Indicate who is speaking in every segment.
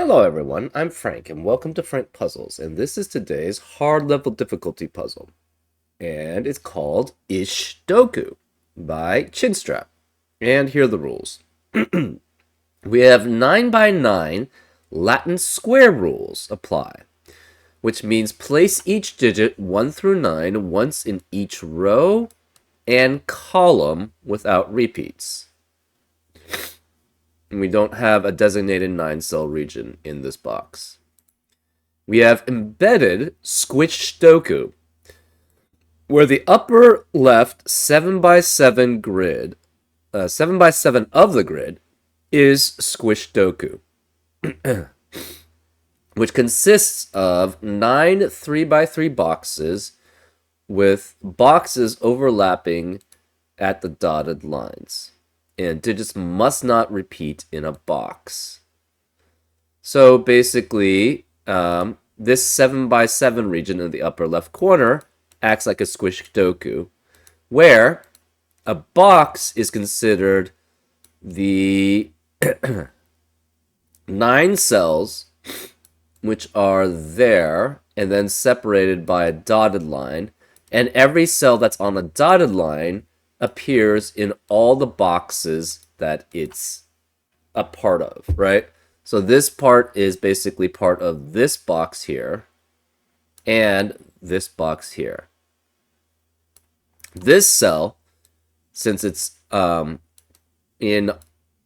Speaker 1: Hello everyone, I'm Frank and welcome to Frank Puzzles, and this is today's hard level difficulty puzzle. And it's called Ish-doku by Chinstrap. And here are the rules. We have 9 by 9 Latin square rules apply, which means place each digit 1 through 9 once in each row and column without repeats. And we don't have a designated 9-cell region in this box. We have embedded Squish-doku, where the upper left 7 by 7 grid, 7 by 7 of the grid is Squish-doku, which consists of 9 3 by 3 boxes with boxes overlapping at the dotted lines. And digits must not repeat in a box. So basically, this 7 by 7 region in the upper left corner acts like a Squish-doku, where a box is considered the 9 cells which are there and then separated by a dotted line, and every cell that's on a dotted line appears in all the boxes that it's a part of, right? So this part is basically part of this box here and this box here. This cell, since it's in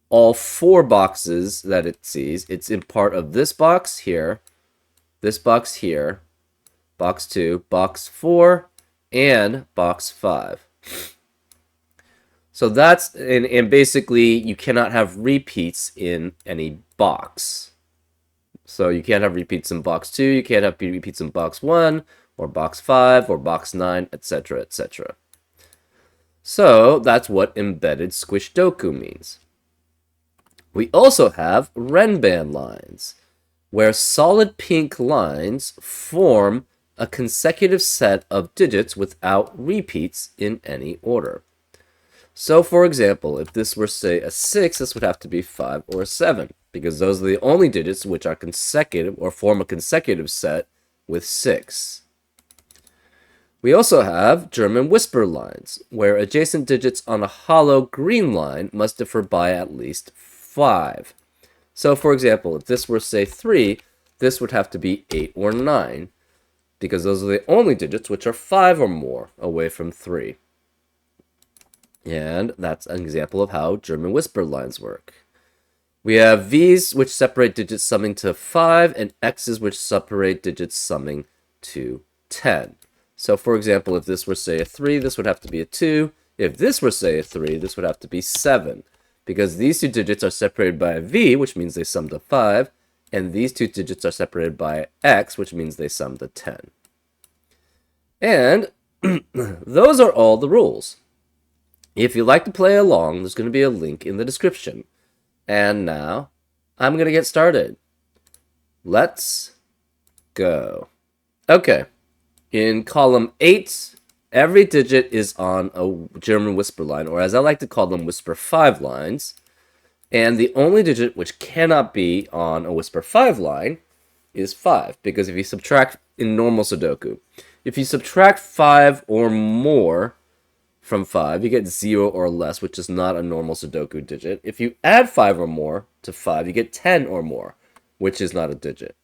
Speaker 1: all 4 boxes that it sees, it's in part of this box here, box 2, box 4, and box 5. So that's, and basically you cannot have repeats in any box. So you can't have repeats in box 2, you can't have repeats in box 1, or box 5, or box 9, etc., etc. So that's what embedded Squish-doku means. We also have Renban lines, where solid pink lines form a consecutive set of digits without repeats in any order. So, for example, if this were, say, a 6, this would have to be 5 or a 7, because those are the only digits which are consecutive or form a consecutive set with 6. We also have German whisper lines, where adjacent digits on a hollow green line must differ by at least 5. So, for example, if this were, say, 3, this would have to be 8 or 9, because those are the only digits which are 5 or more away from 3. And that's an example of how German whisper lines work. We have V's, which separate digits summing to 5, and X's, which separate digits summing to 10. So, for example, if this were, say, a 3, this would have to be a 2. If this were, say, a 3, this would have to be 7, because these 2 digits are separated by a V, which means they sum to 5, and these 2 digits are separated by X, which means they sum to 10. And those are all the rules. If you'd like to play along, there's going to be a link in the description. And now, I'm going to get started. Let's go. Okay. In column 8, every digit is on a German whisper line, or as I like to call them, whisper 5 lines. And the only digit which cannot be on a whisper 5 line is 5, because if you subtract in normal Sudoku, if you subtract 5 or more from 5, you get 0 or less, which is not a normal Sudoku digit. If you add 5 or more to 5, you get 10 or more, which is not a digit.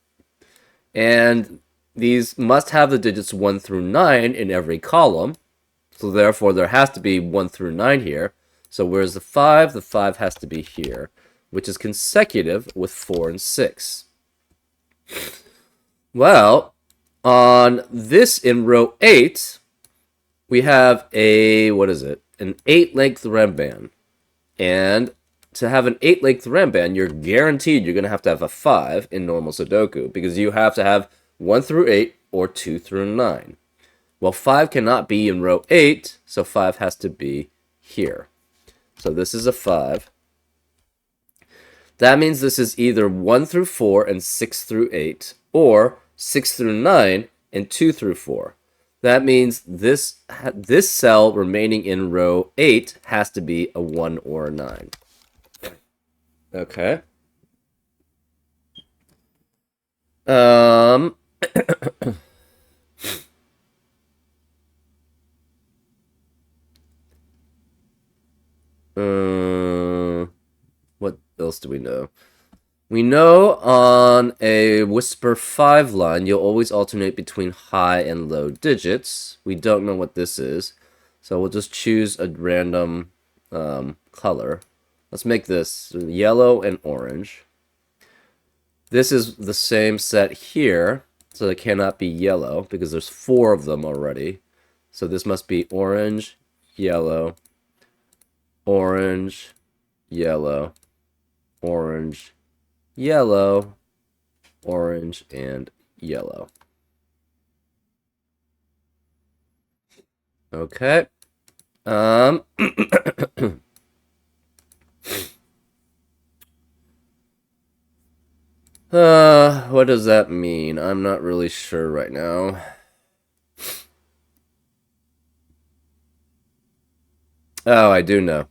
Speaker 1: And these must have the digits 1 through 9 in every column, so therefore there has to be 1 through 9 here. So where's the 5 has to be here, which is consecutive with 4 and 6. Well, on this in row 8, we have a, an 8-length Renban. And to have an 8-length Renban, you're guaranteed you're going to have a 5 in normal Sudoku, because you have to have 1 through 8 or 2 through 9. Well, 5 cannot be in row 8, so 5 has to be here. So this is a 5. That means this is either 1 through 4 and 6 through 8, or 6 through 9 and 2 through 4. That means this cell remaining in row 8 has to be a 1 or a 9. Okay. Um, uh, what else do we know? We know on a Whisper 5 line, you'll always alternate between high and low digits. We don't know what this is, so we'll just choose a random color. Let's make this yellow and orange. This is the same set here, so it cannot be yellow because there's 4 of them already. So this must be orange, yellow, orange, yellow, orange, yellow, orange, and yellow. Okay. What does that mean? I'm not really sure right now. Oh, I do know.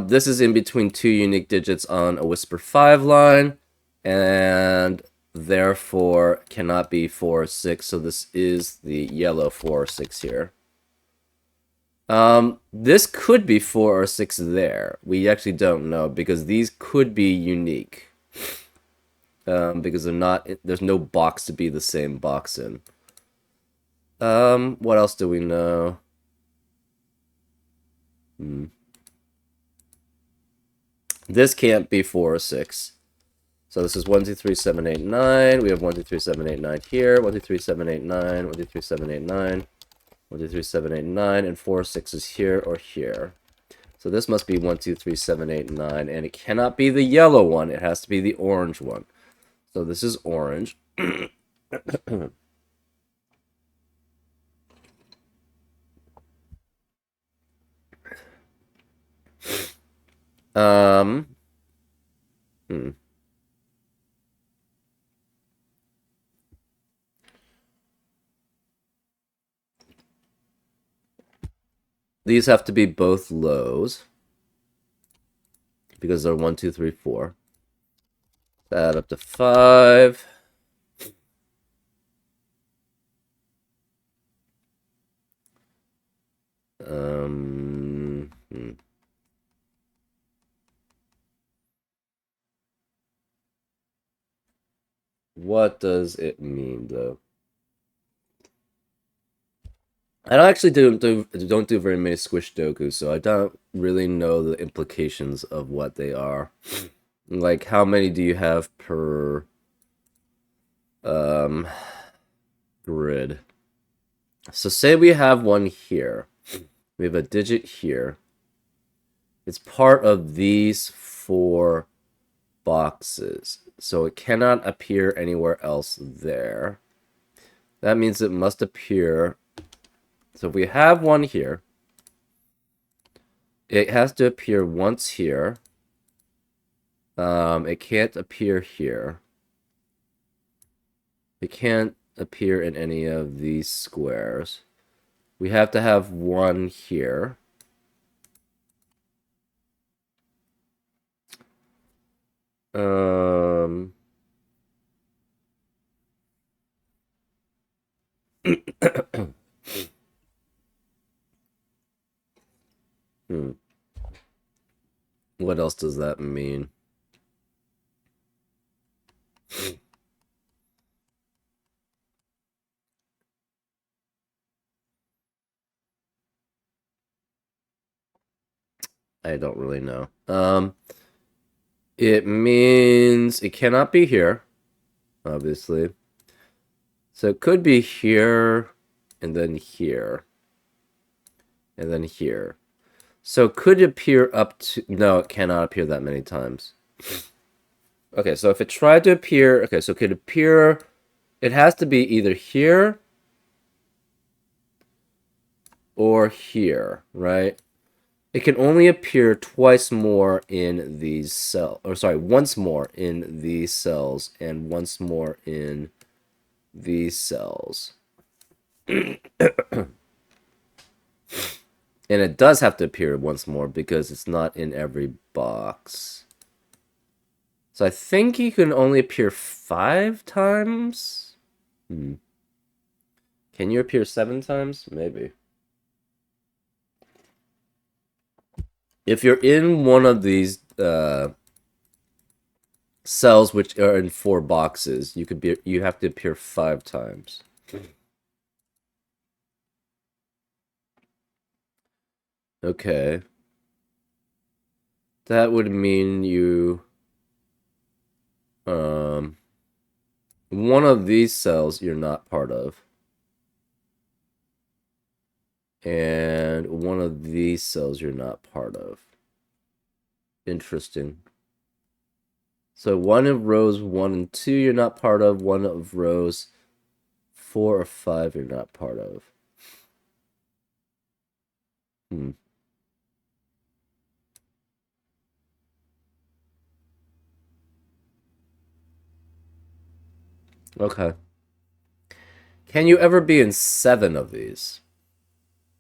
Speaker 1: This is in between 2 unique digits on a Whisper 5 line, and therefore cannot be 4 or 6, so this is the yellow 4 or 6 here. This could be 4 or 6 there. We actually don't know, because these could be unique. Because they're not, there's no box to be the same box in. What else do we know? This can't be 4 or 6. So this is 1, 2, 3, 7, 8, 9. We have 1, 2, 3, 7, 8, 9 here. 1, 2, 3, 7, 8, 9. 1, 2, 3, 7, 8, 9. 1, 2, 3, 7, 8, 9. And 4, 6 is here or here. So this must be 1, 2, 3, 7, 8, 9. And it cannot be the yellow one. It has to be the orange one. So this is orange. um... Hmm. These have to be both lows. Because they're 1, 2, 3, 4. Add up to 5. What does it mean, though? I don't actually don't do very many Squish-doku, so I don't really know the implications of what they are. Like, how many do you have per grid? So say we have one here. We have a digit here. It's part of these 4 boxes, so it cannot appear anywhere else there. That means it must appear. So if we have one here, it has to appear once here. It can't appear here. It can't appear in any of these squares. We have to have one here. What else does that mean? I don't really know. It means it cannot be here, obviously. So it could be here, and then here, and then here. So it could appear up to... No, it cannot appear that many times. Okay, so if it tried to appear... Okay, so it could appear... It has to be either here or here, right? It can only appear twice more in these cells. Or sorry, once more in these cells and once more in these cells. And it does have to appear once more because it's not in every box. So I think he can only appear 5 times? Can you appear 7 times? Maybe. If you're in one of these cells which are in 4 boxes, you have to appear 5 times. Okay. That would mean you one of these cells you're not part of. And one of these cells you're not part of. Interesting. So one of rows 1 and 2 you're not part of, one of rows 4 or 5 you're not part of. Okay. Can you ever be in 7 of these?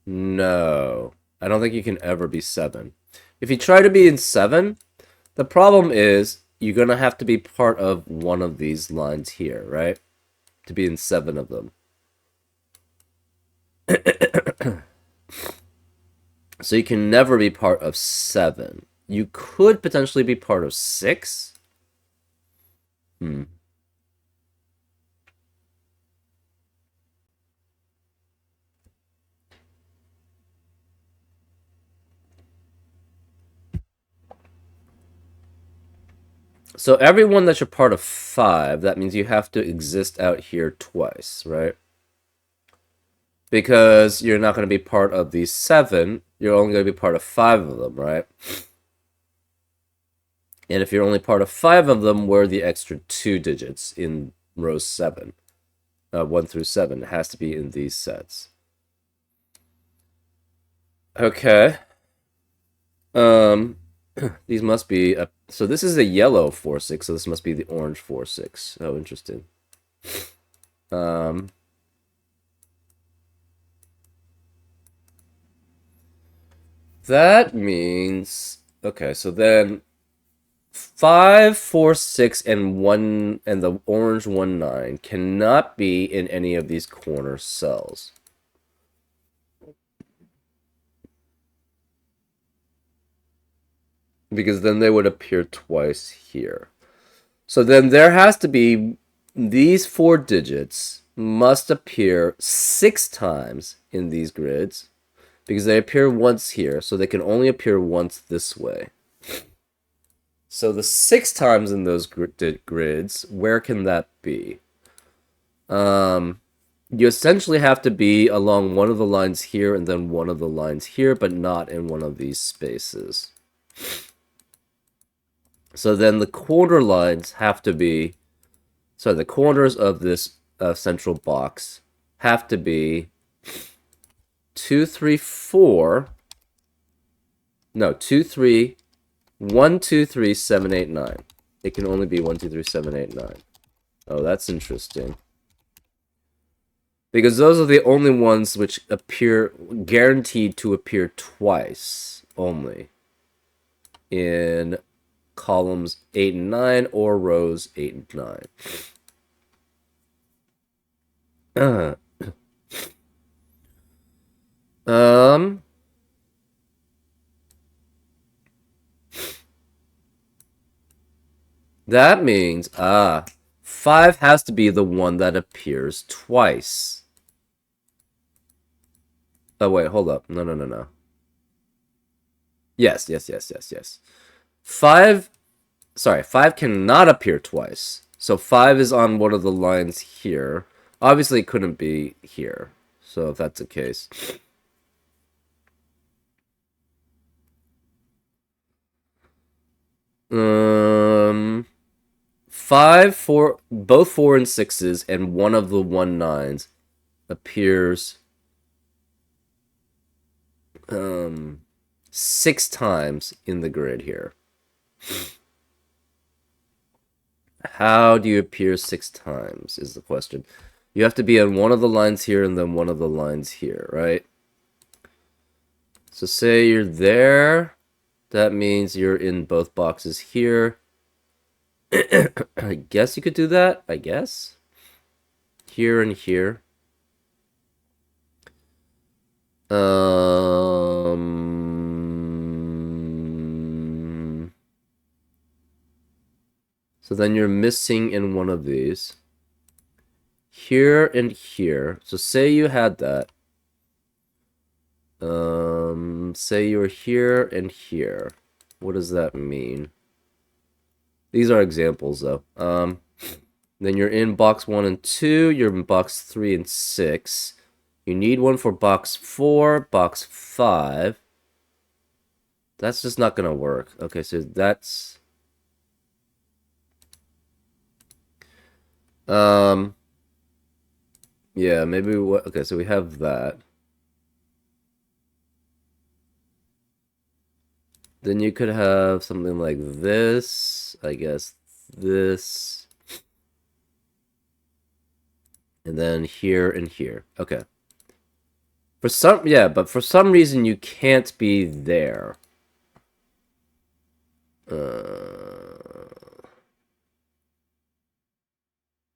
Speaker 1: No. I don't think you can ever be 7. If you try to be in 7, the problem is you're going to have to be part of one of these lines here, right? To be in 7 of them. So you can never be part of 7. You could potentially be part of 6. So everyone that you're part of 5, that means you have to exist out here twice, right? Because you're not going to be part of these 7, you're only going to be part of 5 of them, right? And if you're only part of 5 of them, where are the extra 2 digits in row 7? 1 through 7. It has to be in these sets. Okay. These must be... so this is a yellow 4-6, so this must be the orange 4-6. Oh, interesting. That means... Okay, so then 5, 4, 6, and 1, and the orange 1, 9 cannot be in any of these corner cells. Because then they would appear twice here. So then there has to be... These 4 digits must appear 6 times in these grids. Because they appear once here, so they can only appear once this way. So the 6 times in those grids, where can that be? You essentially have to be along one of the lines here and then one of the lines here, but not in one of these spaces. So then the corner lines have to be... So the corners of this central box have to be 2, 3, 4... No, 2, 3... 1, 2, 3, 7, 8, 9. It can only be 1, 2, 3, 7, 8, 9. Oh, that's interesting. Because those are the only ones which appear guaranteed to appear twice only in columns 8 and 9 or rows 8 and 9. That means 5 has to be the one that appears twice. Oh wait, hold up. No. Yes. 5 cannot appear twice. So 5 is on one of the lines here. Obviously it couldn't be here. So if that's the case. 5, 4, both 4 and 6s, and one of the 1 9s appears 6 times in the grid here. How do you appear 6 times is the question. You have to be on one of the lines here and then one of the lines here, right? So say you're there. That means you're in both boxes here. I guess you could do that. I guess. Here and here. So then you're missing in one of these. Here and here. So say you had that. Say you're here and here. What does that mean? These are examples, though. Then you're in box 1 and 2. You're in box 3 and 6. You need one for box 4, box 5. That's just not gonna work. Okay, so that's... Yeah, maybe what... Okay, so we have that. Then you could have something like this. I guess this. And then here and here. Okay. For some... Yeah, but for some reason you can't be there.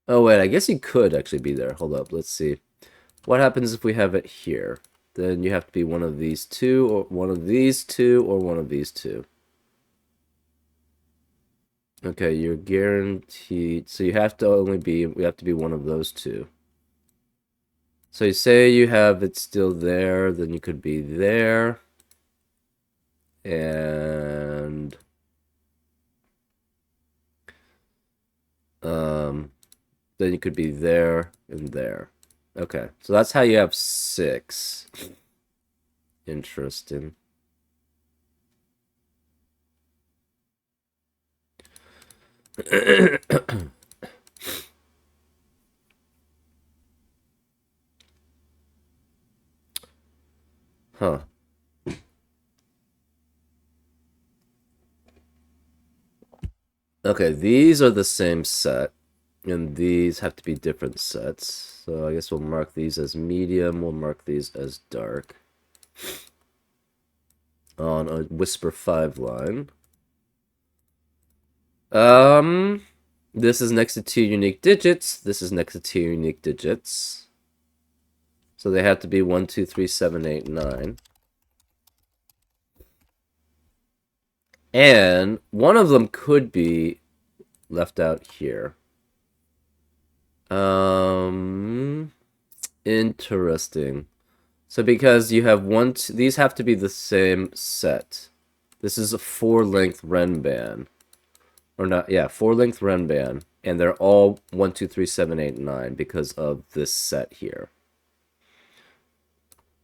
Speaker 1: Oh, wait, I guess you could actually be there. Hold up, let's see. What happens if we have it here? Then you have to be one of these two, or one of these two, or one of these two. Okay, you're guaranteed. So you have to only be, we have to be one of those two. So you say you have it still there, then you could be there. And... then you could be there and there. Okay, so that's how you have 6. Interesting. Huh. Okay, these are the same set. And these have to be different sets. So I guess we'll mark these as medium. We'll mark these as dark. On a Whisper 5 line. This is next to 2 unique digits. This is next to 2 unique digits. So they have to be 1, 2, 3, 7, 8, 9. And one of them could be left out here. Interesting. So because you have these have to be the same set. This is a 4-length Renban. Or not, yeah, 4-length Renban. And they're all 1, 2, 3, 7, 8, 9 because of this set here.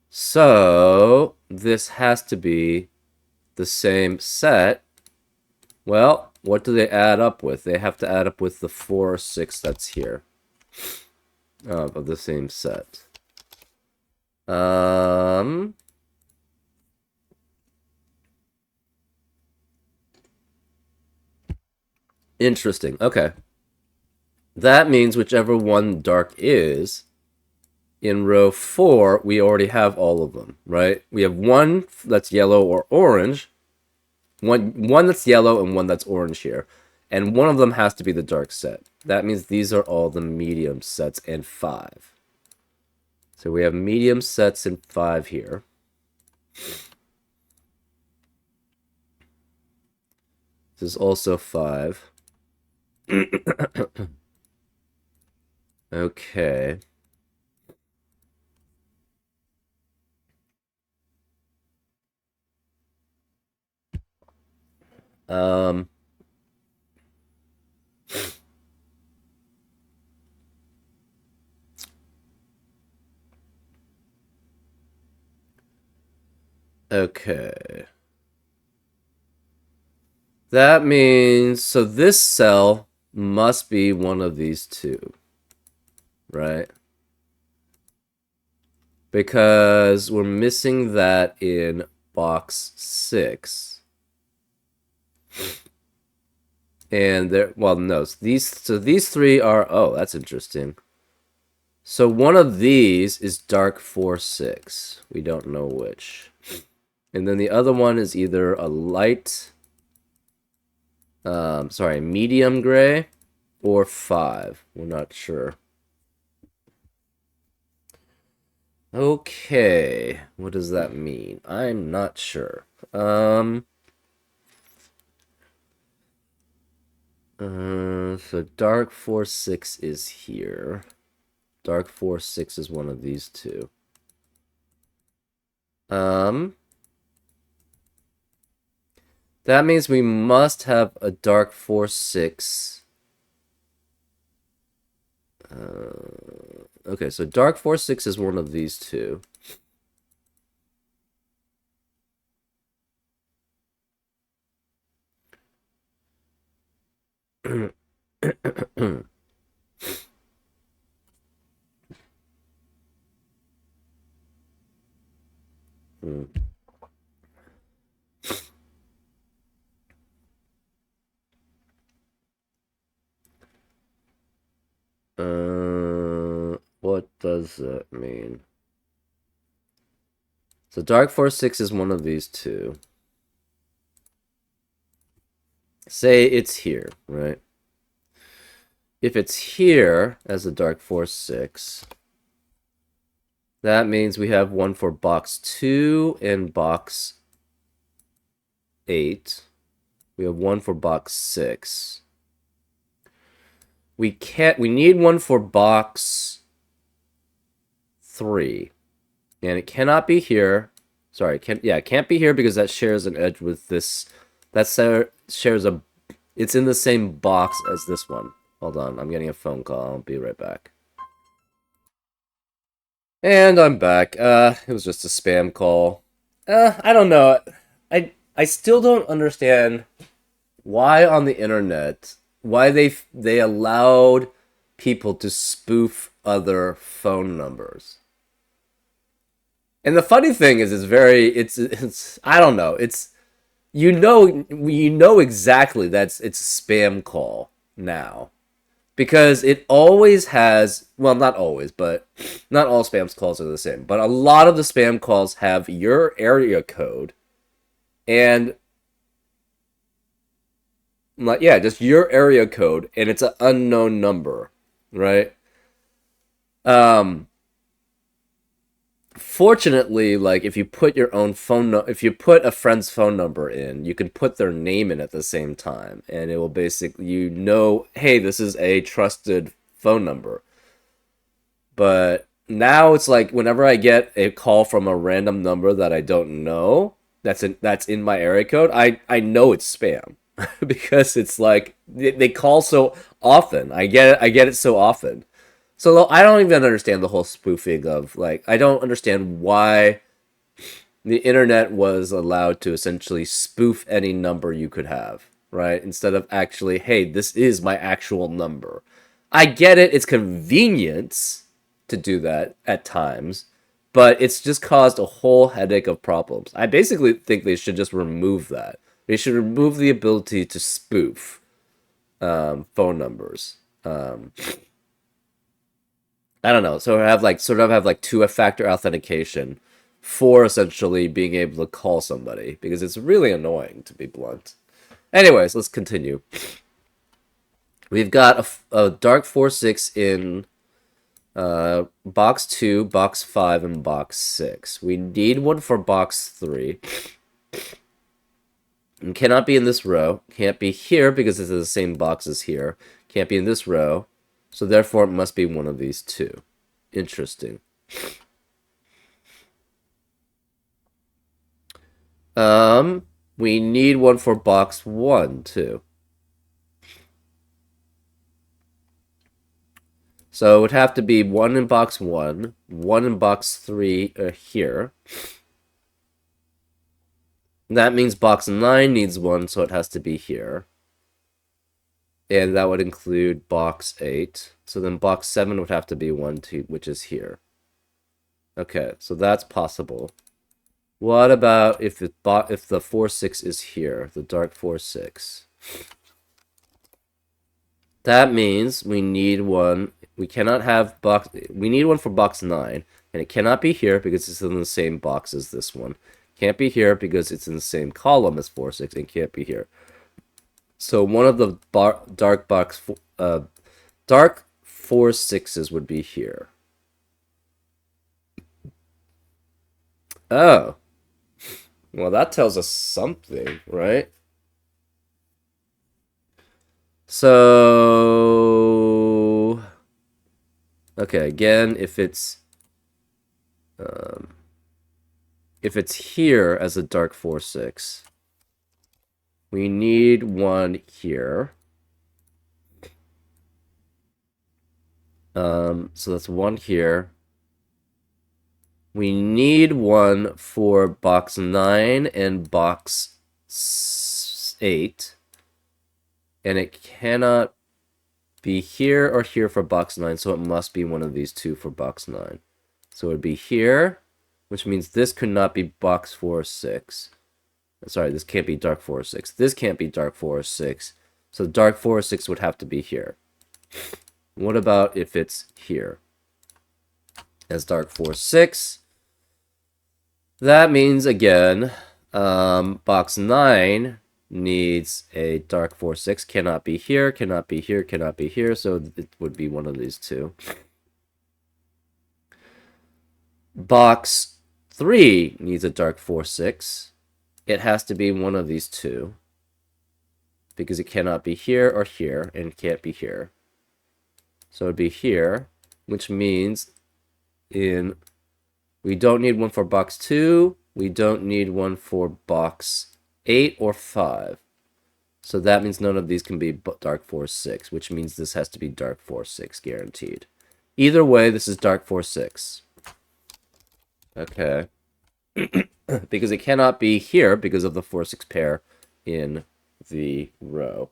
Speaker 1: So this has to be the same set. Well, what do they add up with? They have to add up with the 4 or 6 that's here. Of the same set. Interesting. Okay. That means whichever one dark is, in row 4, we already have all of them, right? We have one that's yellow or orange, one that's yellow and one that's orange here. And one of them has to be the dark set. That means these are all the medium sets in 5. So we have medium sets in 5 here. This is also 5. Okay. Okay. That means, so this cell must be one of these two, right? Because we're missing that in box 6. And there, well, no, so these 3 are, oh, that's interesting. So one of these is dark 4, 6. We don't know which. And then the other one is either a light Sorry, medium gray or 5. We're not sure. Okay, what does that mean? I'm not sure. So dark 4-6 is here. Dark 4-6 is one of these two. That means we must have a dark 4-6. Okay, so dark 4-6 is one of these two. What does that mean? So dark 4-6 is one of these two. Say it's here, right? If it's here as a dark 4-6, that means we have one for box 2 and box 8. We have one for box 6. We need one for box 3. And it cannot be here. Sorry, it can't be here because that shares an edge with this. That shares a... It's in the same box as this one. Hold on, I'm getting a phone call. I'll be right back. And I'm back. It was just a spam call. I don't know. I still don't understand why on the internet, why they allowed people to spoof other phone numbers. And the funny thing is, it's I don't know. It's you know exactly it's a spam call now. Because it always has, well, not always, but not all spam calls are the same. But a lot of the spam calls have your area code and, yeah, just your area code, and it's an unknown number, right? Fortunately, like, if you put your own if you put a friend's phone number in, you can put their name in at the same time, and it will basically, hey, this is a trusted phone number. But now it's like whenever I get a call from a random number that I don't know, that's in my area code, I know it's spam because it's like they call so often. I get it so often. So I don't even understand the whole spoofing of, like, I don't understand why the internet was allowed to essentially spoof any number you could have, right? Instead of actually, hey, this is my actual number. I get it, it's convenience to do that at times, but it's just caused a whole headache of problems. I basically think they should just remove that. They should remove the ability to spoof phone numbers. I don't know. So have like two-factor authentication for essentially being able to call somebody, because it's really annoying, to be blunt. Anyways, let's continue. We've got a dark 4-6 in box 2, box 5, and box 6. We need one for box 3. It cannot be in this row. Can't be here because it's in the same box as here. Can't be in this row. So therefore, it must be one of these two. Interesting. We need one for box 1, too. So it would have to be one in box 1, one in box 3 here. That means box 9 needs one, so it has to be here. And that would include box 8. So then box 7 would have to be 1, 2, which is here. Okay, so that's possible. What about if the 4-6 is here, the dark 4-6? That means we need one. We cannot have we need one for box 9, and it cannot be here because it's in the same box as this one. Can't be here because it's in the same column as 4-6, and can't be here. So one of the dark 4 6s would be here. Oh. Well, that tells us something, right? So, okay, again, if it's here as a dark 4 6, we need one here. So that's one here. We need one for box 9 and box 8. And it cannot be here or here for box 9, so it must be one of these two for box 9. So it would be here, which means this could not be box 4 or 6. Sorry, this can't be dark 4 or 6. This can't be dark 4 or 6. So dark 4 or 6 would have to be here. What about if it's here as dark 4 6? That means, again, box 9 needs a dark 4 6. Cannot be here, cannot be here, cannot be here. So it would be one of these two. Box 3 needs a dark 4 6. It has to be one of these two, because it cannot be here or here, and it can't be here. So it'd be here, which means we don't need one for box 2. We don't need one for box 8 or 5. So that means none of these can be dark 4 6, which means this has to be dark 4 6 guaranteed. Either way, this is dark 4 6. Okay. Because it cannot be here because of the 4 6 pair in the row.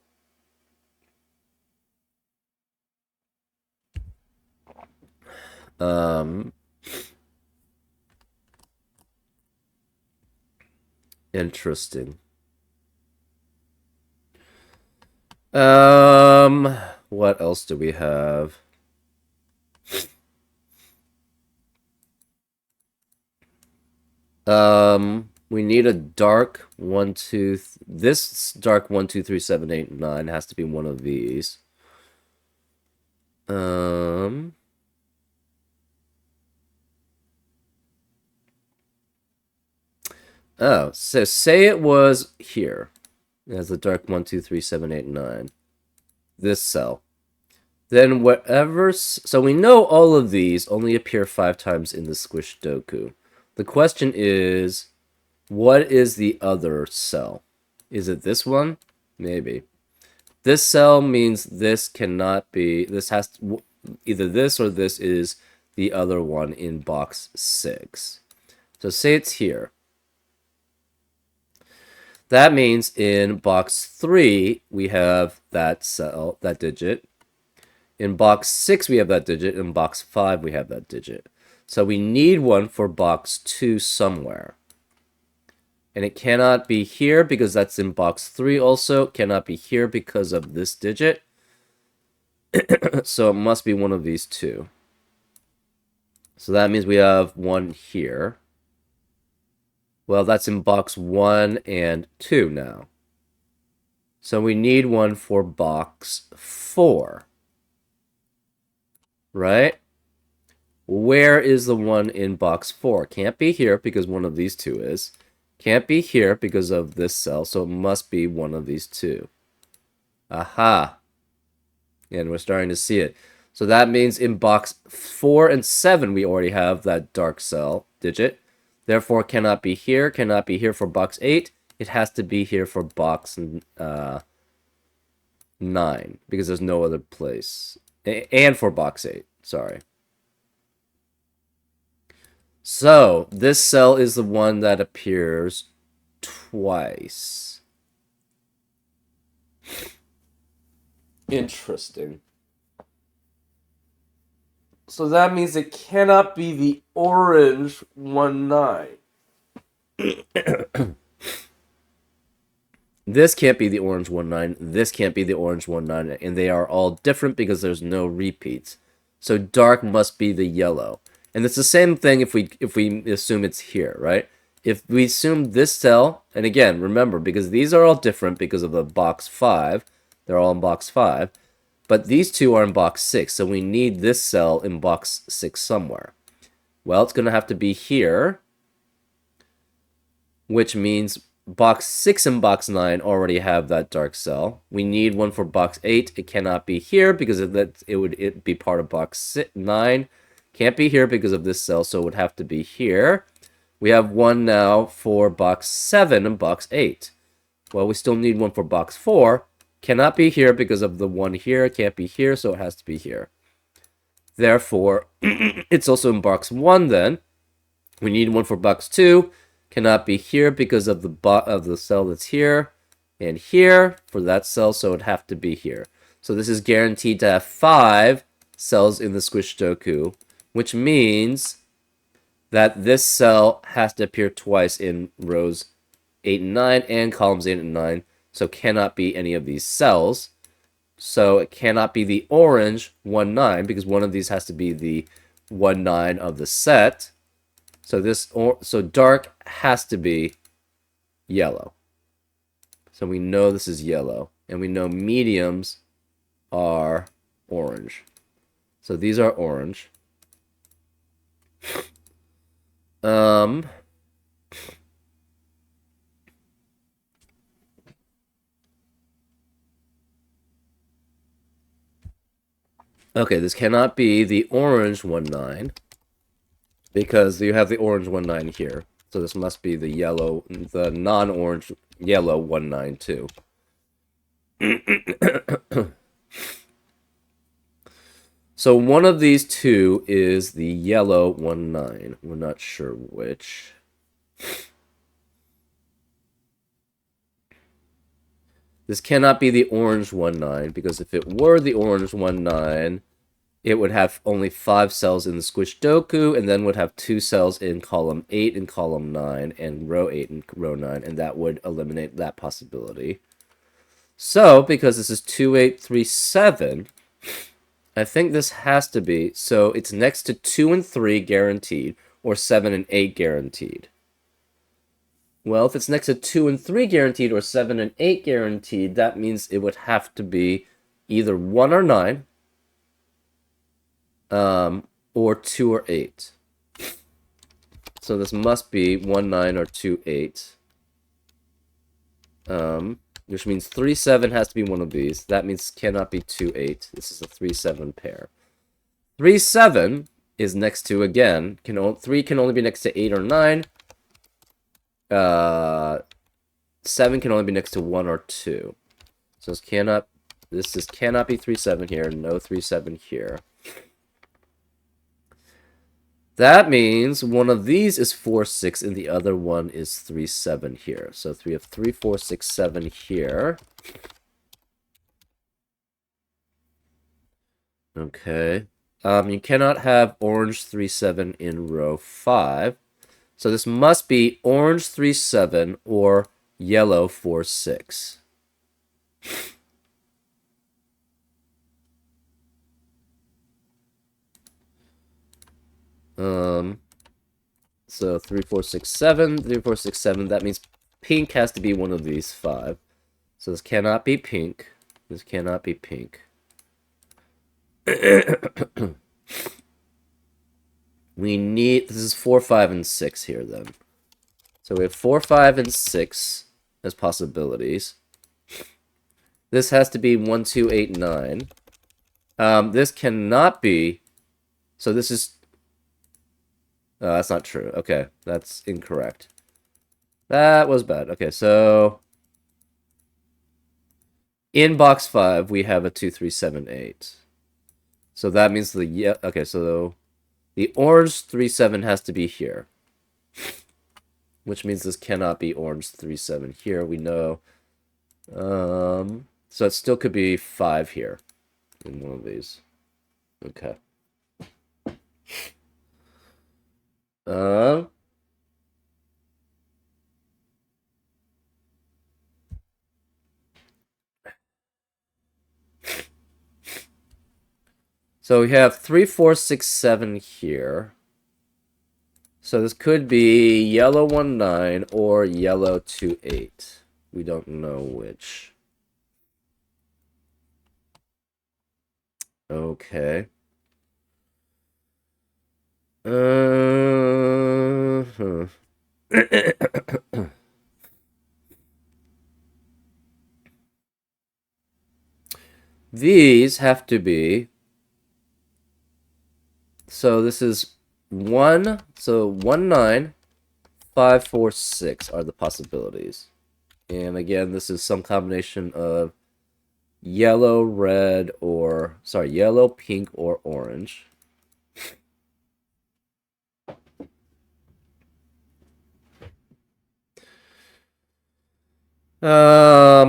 Speaker 1: Interesting. What else do we have? We need a dark 1 2 this dark 1 2 3 7 8 9 has to be one of these. Oh, so say it was here as the dark 1 2 3 7 8 9. This cell. Then whatever, so we know all of these only appear 5 times in the Ish-doku. The question is, what is the other cell? Is it this one? Maybe. This cell means this cannot be, this has to, either this or this is the other one in box 6. So say it's here. That means in box 3, we have that cell, that digit. In box 6, we have that digit. In box 5, we have that digit. So we need one for box 2 somewhere. And it cannot be here because that's in box 3 also. It cannot be here because of this digit. So it must be one of these two. So that means we have one here. Well, that's in box 1 and 2 now. So we need one for box 4. Right? Where is the one in box 4? Can't be here because one of these two is. Can't be here because of this cell, so it must be one of these two. Aha. And we're starting to see it. So that means in box 4 and 7, we already have that dark cell digit. Therefore, cannot be here for box 8. It has to be here for box 9, because there's no other place. And for box 8, sorry. So, this cell is the one that appears twice. Interesting. So that means it cannot be the orange 1 9. This can't be the orange 1 9. This can't be the orange 1 9. And they are all different because there's no repeats. So dark must be the yellow. And it's the same thing if we assume it's here, right? if we assume this cell, and again, remember, because these are all different because of the box 5, they're all in box 5, but these two are in box 6, so we need this cell in box 6 somewhere. Well, it's going to have to be here, which means box 6 and box 9 already have that dark cell. We need one for box 8. It cannot be here because of that. It would be part of box 9. Can't be here because of this cell, so it would have to be here. We have one now for box 7 and box 8. Well, we still need one for box 4. Cannot be here because of the one here. Can't be here, so it has to be here. Therefore, it's also in box 1 then. We need one for box 2. Cannot be here because of the cell that's here and here for that cell, so it'd have to be here. So this is guaranteed to have 5 cells in the Ish-doku, which means that this cell has to appear twice in rows 8 and 9 and columns 8 and 9, so cannot be any of these cells. So it cannot be the orange 1, 9, because one of these has to be the 1, 9 of the set. So dark has to be yellow. So we know this is yellow, and we know mediums are orange. So these are orange. Okay, this cannot be the orange 1, 9. Because you have the orange 1, 9 here. So this must be the yellow, the non-orange yellow 1, 9 too. So one of these two is the yellow 1, 9. We're not sure which. This cannot be the orange 1, 9, because if it were the orange 1, 9, it would have only 5 cells in the Ish-doku, and then would have 2 cells in column 8 and column 9, and row 8 and row 9, and that would eliminate that possibility. So, because this is 2, 8, 3, 7, I think this has to be, so it's next to 2 and 3 guaranteed, or 7 and 8 guaranteed. Well, if it's next to 2 and 3 guaranteed, or 7 and 8 guaranteed, that means it would have to be either 1 or 9, or 2 or 8. So this must be 1, 9 or 2, 8. Which means 3, 7 has to be one of these. That means cannot be 2, 8. This is a 3, 7 pair. 3, 7 is next to, again, 3 can only be next to 8 or 9. 7 can only be next to 1 or 2. So this cannot be 3, 7 here. No 3, 7 here. That means one of these is 4, 6, and the other one is 3, 7 here. So we have 3, 4, 6, 7 here. Okay. You cannot have orange 3, 7 in row 5. So this must be orange 3, 7 or yellow 4, 6. So 3, 4, 6, 7, 3, 4, 6, 7. That means pink has to be one of these 5. So this cannot be pink. This cannot be pink. We need, this is 4, 5, and 6 here then. So we have 4, 5, and 6 as possibilities. This has to be 1, 2, 8, 9. This cannot be, so this is, that's not true. Okay, that's incorrect. That was bad. Okay, so in box 5, we have a 2, 3, 7, 8. So that means okay, so the orange 3, 7 has to be here. Which means this cannot be orange 3, 7 here. We know. So it still could be 5 here in one of these. Okay. So we have 3, 4, 6, 7 here. So this could be yellow 1, 9 or yellow 2, 8. We don't know which. Okay. Uh-huh. These have to be, so this is 1, so 1, 9, 5, 4, 6 are the possibilities. And again, this is some combination of yellow, red, or, sorry, yellow, pink, or orange. Huh.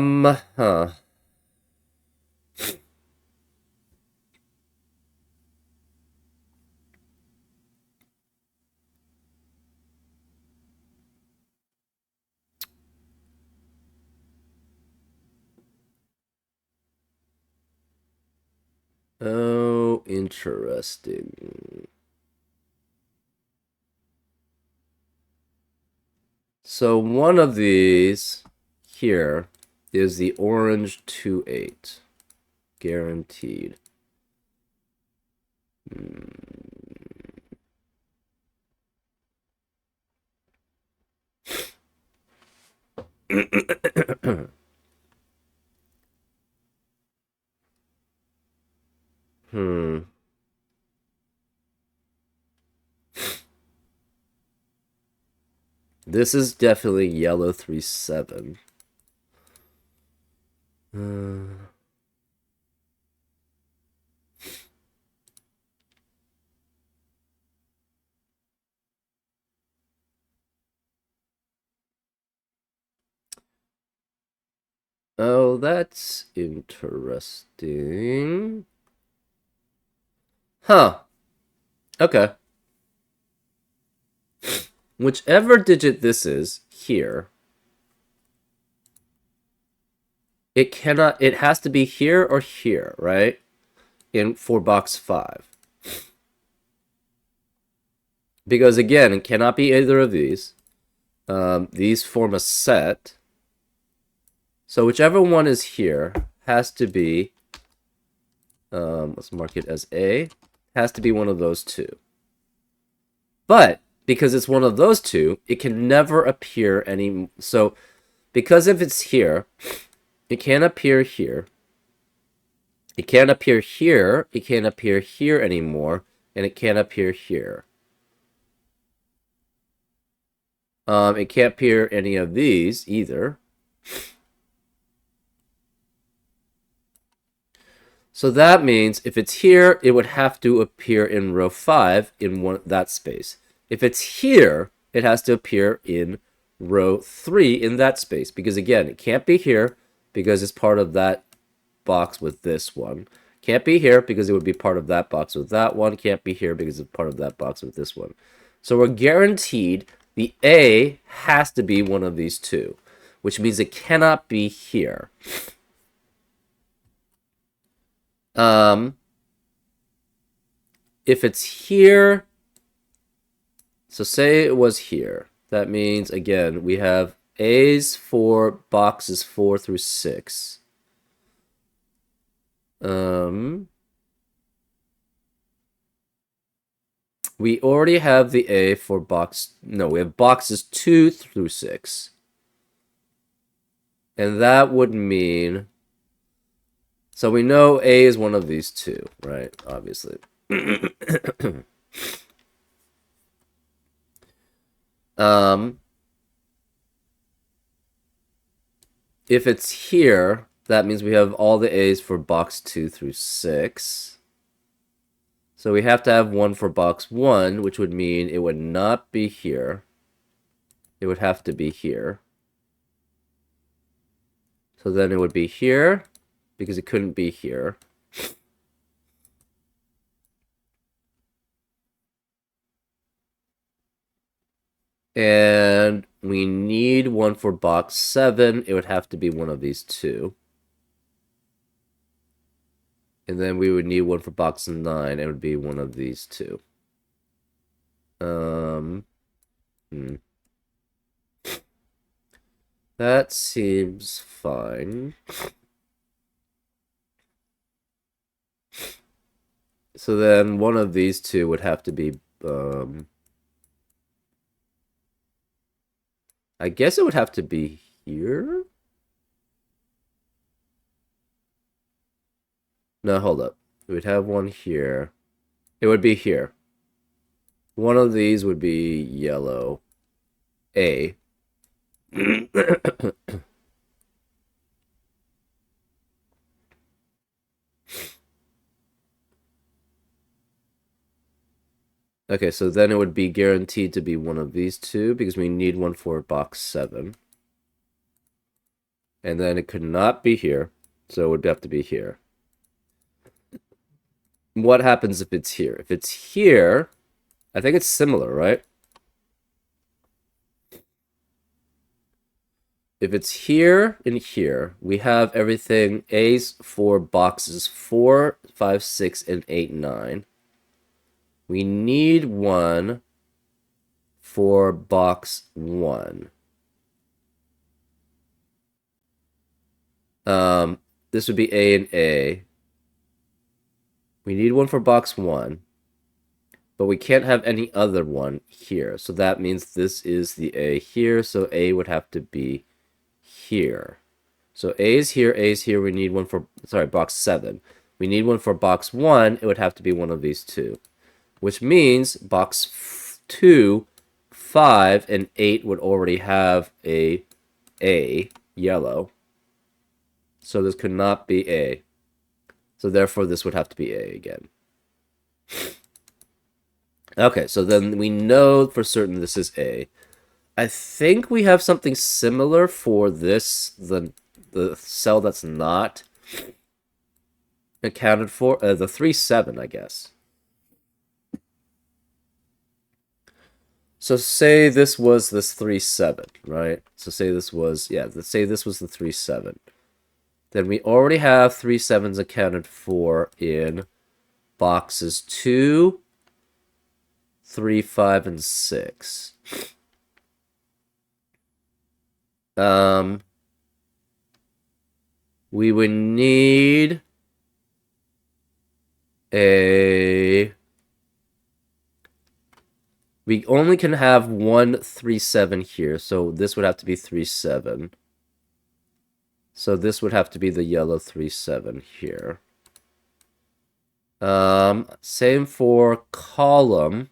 Speaker 1: Oh, interesting. So one of these here is the orange 2, 8. Guaranteed. Hmm. This is definitely yellow 3, 7. Oh, that's interesting. Huh. Okay. Whichever digit this is here, it has to be here or here, right? For box 5. Because again, it cannot be either of these. These form a set. So whichever one is here has to be, let's mark it as A, has to be one of those two. But because it's one of those two, it can never appear any. So because if it's here, it can't appear here. It can't appear here. It can't appear here anymore, and it can't appear here. It can't appear any of these either. So that means if it's here, it would have to appear in row 5 in that space. If it's here, it has to appear in row 3 in that space. Because again, it can't be here because it's part of that box with this one. Can't be here because it would be part of that box with that one. Can't be here because it's part of that box with this one. So we're guaranteed the A has to be one of these two, which means it cannot be here. If it's here, so say it was here. That means, again, we have A's for boxes 4 through 6. We already have the A for we have boxes 2 through 6. And that would mean, so we know A is one of these two, right? Obviously. If it's here, that means we have all the A's for box 2 through 6. So we have to have one for box 1, which would mean it would not be here. It would have to be here. So then it would be here, because it couldn't be here. And we need one for box 7. It would have to be one of these two. And then we would need one for box 9. It would be one of these two. That seems fine. So then one of these two would have to be, I guess it would have to be here? No, hold up. We'd have one here. It would be here. One of these would be yellow. A. Okay, so then it would be guaranteed to be one of these two because we need one for box 7. And then it could not be here, so it would have to be here. What happens if it's here? If it's here, I think it's similar, right? If it's here and here, we have everything A's for boxes 4, 5, 6, and 8, 9. We need one for box 1. This would be A and A. We need one for box 1. But we can't have any other one here. So that means this is the A here. So A would have to be here. So A is here, A is here. We need one for, sorry, box 7. We need one for box 1. It would have to be one of these two. Which means box 2, 5, and 8 would already have a yellow. So this could not be A. So therefore this would have to be A again. Okay, so then we know for certain this is A. I think we have something similar for this, the cell that's not accounted for, the 3, 7, I guess. So say this was this 3, 7, right? So say this was, yeah, let's say this was the 3, 7. Then we already have 3 7s accounted for in boxes 2, 3, 5, and 6. We would need a... We only can have one 3, 7 here, so this would have to be 3, 7. So this would have to be the yellow 3, 7 here. Same for column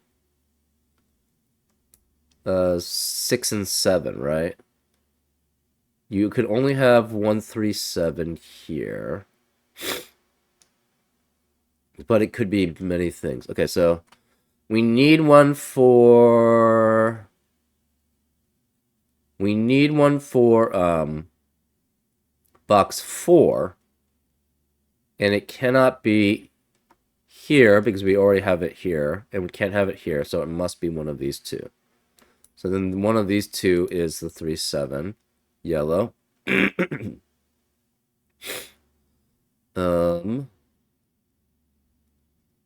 Speaker 1: 6 and 7, right? You could only have 1, 3, 7 here. But it could be many things. Okay, so we need one for... We need one for box 4. And it cannot be here because we already have it here. And we can't have it here, so it must be one of these two. So then one of these two is the 3, 7. Yellow.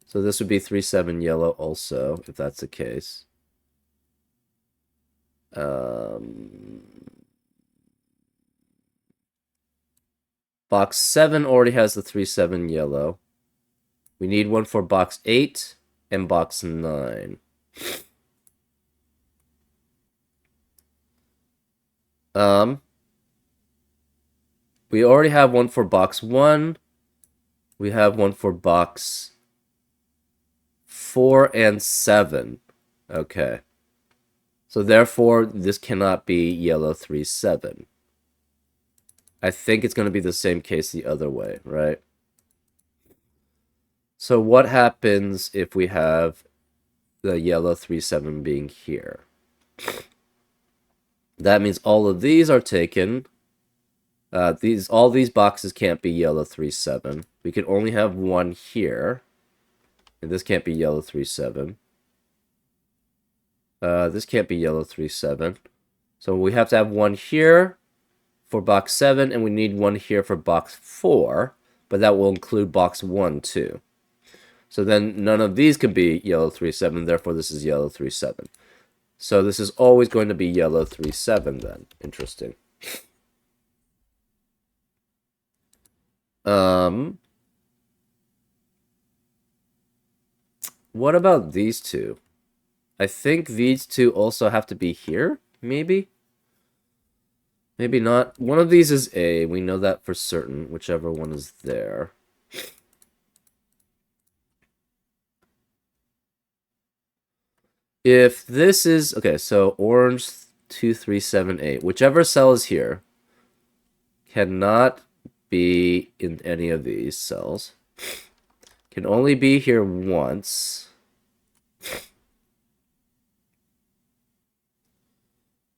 Speaker 1: So this would be 3, 7 yellow also, if that's the case. Box 7 already has the 3, 7 yellow. We need one for box 8 and box 9. We already have one for box 1. We have one for box 4 and 7. Okay. So therefore, this cannot be yellow 3, 7. I think it's going to be the same case the other way, right? So what happens if we have the yellow 3, 7 being here? That means all of these are taken. All these boxes can't be yellow 3, 7. We can only have one here. And this can't be yellow 3, 7. This can't be yellow 3, 7. So we have to have one here for box 7, and we need one here for box 4. But that will include box 1 too. So then none of these could be yellow 3, 7. Therefore, this is yellow 3, 7. So this is always going to be yellow 3, 7 then. Interesting. What about these two? I think these two also have to be here, maybe? Maybe not. One of these is A. We know that for certain, whichever one is there. If this is... Okay, so orange 2, 3, 7, 8. Whichever cell is here cannot be in any of these cells. Can only be here once.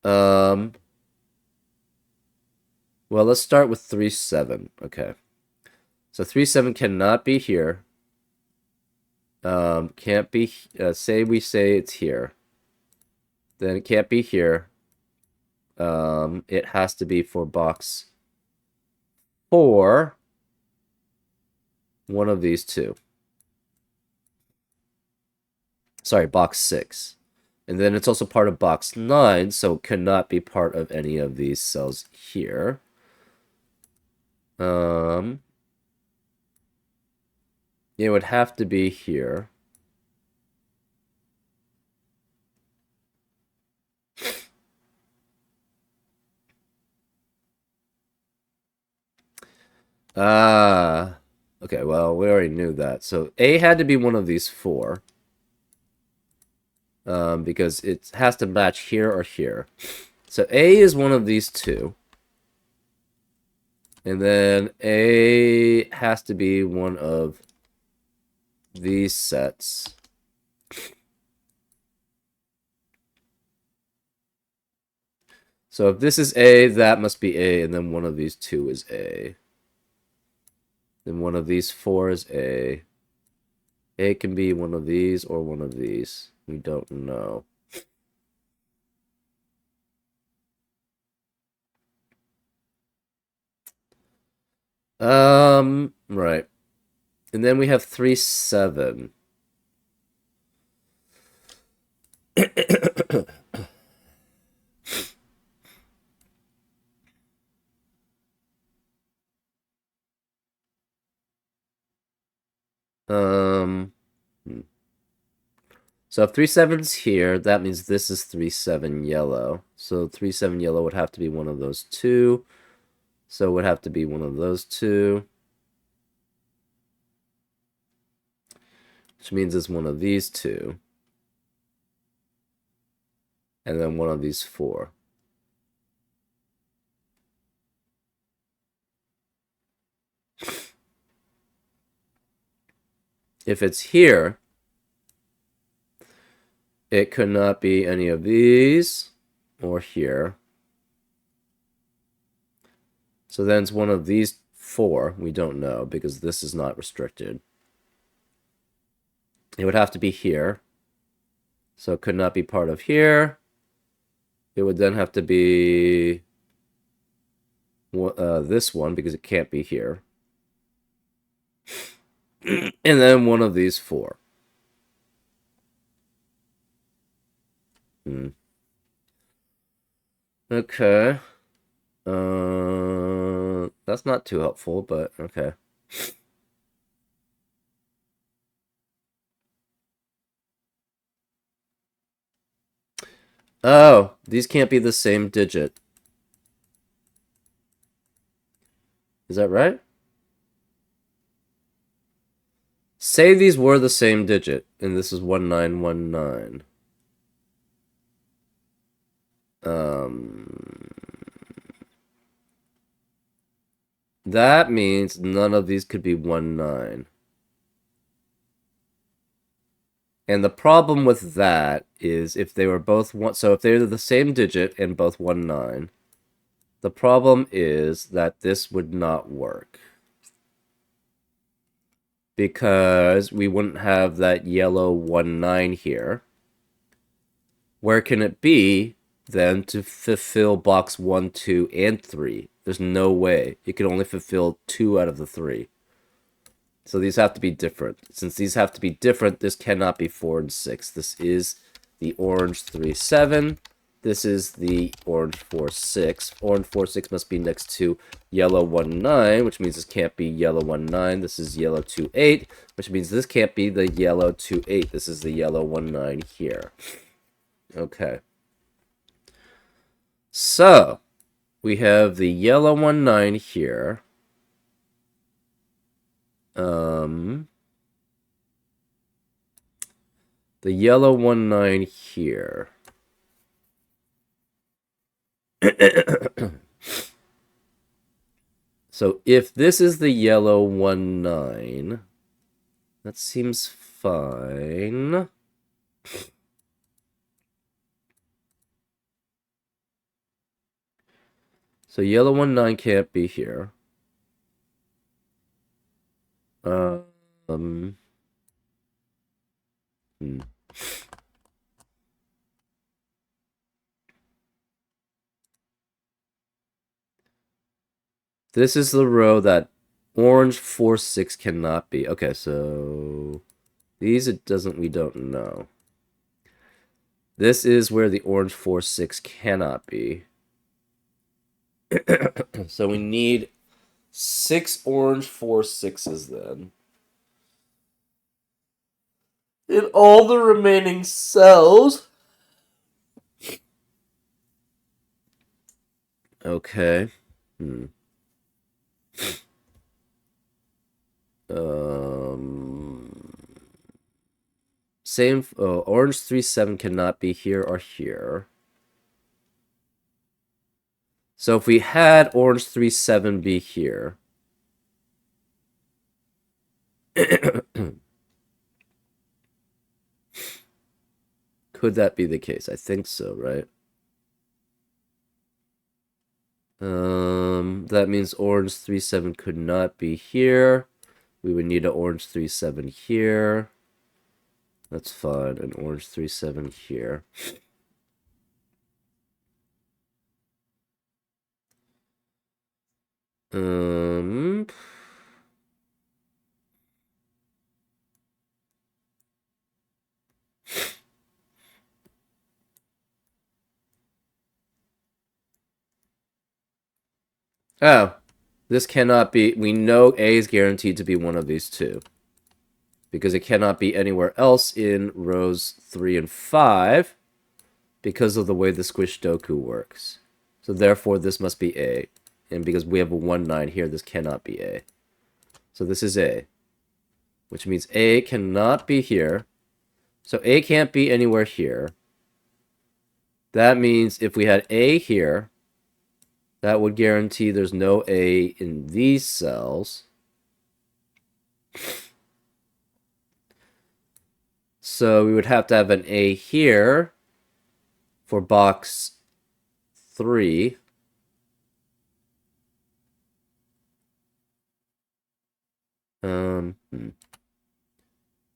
Speaker 1: Well, let's start with 3, 7. Okay. So 3, 7 cannot be here. Can't be, say we say it's here. Then it can't be here. It has to be for box 4. One of these two. Sorry, box 6. And then it's also part of box 9, so it cannot be part of any of these cells here. It would have to be here. Okay, well, we already knew that. So A had to be one of these 4. Because it has to match here or here. So A is one of these 2. And then A has to be one of these sets. So if this is A, that must be A, and then one of these 2 is A. Then one of these 4 is A. A can be one of these or one of these. We don't know. Right. And then we have 3, 7. So if 3, 7's here, that means this is 3, 7 yellow. So 3, 7 yellow would have to be one of those 2. So it would have to be one of those 2. Which means it's one of these 2. And then one of these 4. If it's here, it could not be any of these or here. So then it's one of these 4. We don't know because this is not restricted. It would have to be here. So it could not be part of here. It would then have to be this one because it can't be here. And then one of these 4. Okay. That's not too helpful, but okay. Oh, these can't be the same digit. Is that right? Say these were the same digit, and this is 1919. That means none of these could be 19. And the problem with that is if they were both one, so if they're the same digit and both 19, the problem is that this would not work. Because we wouldn't have that yellow 19 here. Where can it be then to fulfill box 1, 2, and 3? There's no way. It can only fulfill 2 out of the 3. So these have to be different. Since these have to be different, this cannot be 4 and 6. This is the orange 3, 7. This is the orange 4, 6. Orange 4, 6 must be next to yellow 1, 9, which means this can't be yellow 1, 9. This is yellow 2, 8, which means this can't be the yellow 2, 8. This is the yellow 1, 9 here. Okay. So, we have the yellow 1, 9 here. The yellow 1, 9 here. So if this is the yellow 1, 9, that seems fine. So yellow 1, 9 can't be here. Hmm. This is the row that orange 4, 6 cannot be. Okay, so these we don't know. This is where the orange 4, 6 cannot be. So we need 6 orange 4, 6s then. In all the remaining cells. Okay. Same. Orange 3, 7 cannot be here or here. So if we had orange 3, 7 be here. Could that be the case? I think so, right? That means orange 3, 7 could not be here. We would need an orange 3, 7 here. That's fine. An orange 3, 7 here. Oh, this cannot be. We know A is guaranteed to be one of these two, because it cannot be anywhere else in rows 3 and 5 because of the way the Ish-doku works. So therefore, this must be A. And because we have a 1, 9 here, this cannot be A. So this is A, which means A cannot be here. So A can't be anywhere here. That means if we had A here, that would guarantee there's no A in these cells. So we would have to have an A here for box 3.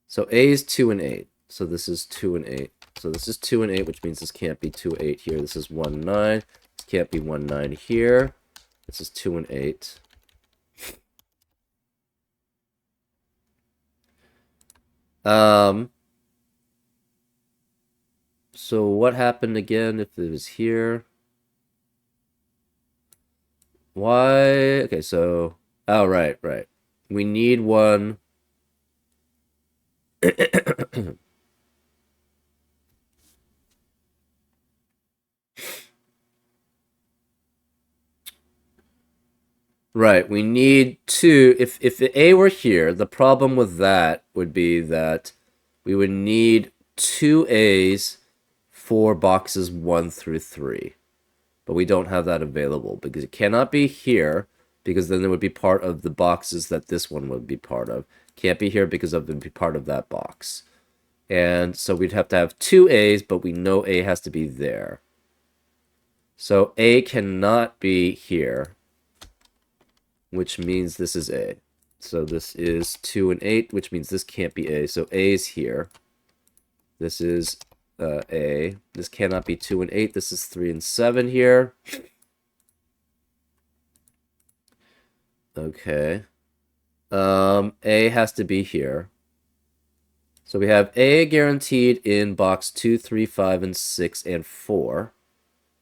Speaker 1: So A is 2 and 8. So this is 2 and 8. So this is 2 and 8, which means this can't be 2, 8 here. This is 1, 9. This can't be 1, 9 here. This is 2 and 8. So what happened again if it was here? Why? Okay, so... Oh, right. We need one... Right, we need two. If the A were here, the problem with that would be that we would need 2 A's for boxes 1 through 3. But we don't have that available because it cannot be here, because then it would be part of the boxes that this one would be part of. Can't be here because it would be part of that box. And so we'd have to have 2 A's, but we know A has to be there. So A cannot be here, which means this is A. So this is 2 and 8, which means this can't be A. So A is here. This is A. This cannot be 2 and 8. This is 3 and 7 here. Okay. A has to be here. So we have A guaranteed in box 2, 3, 5, and 6, and 4.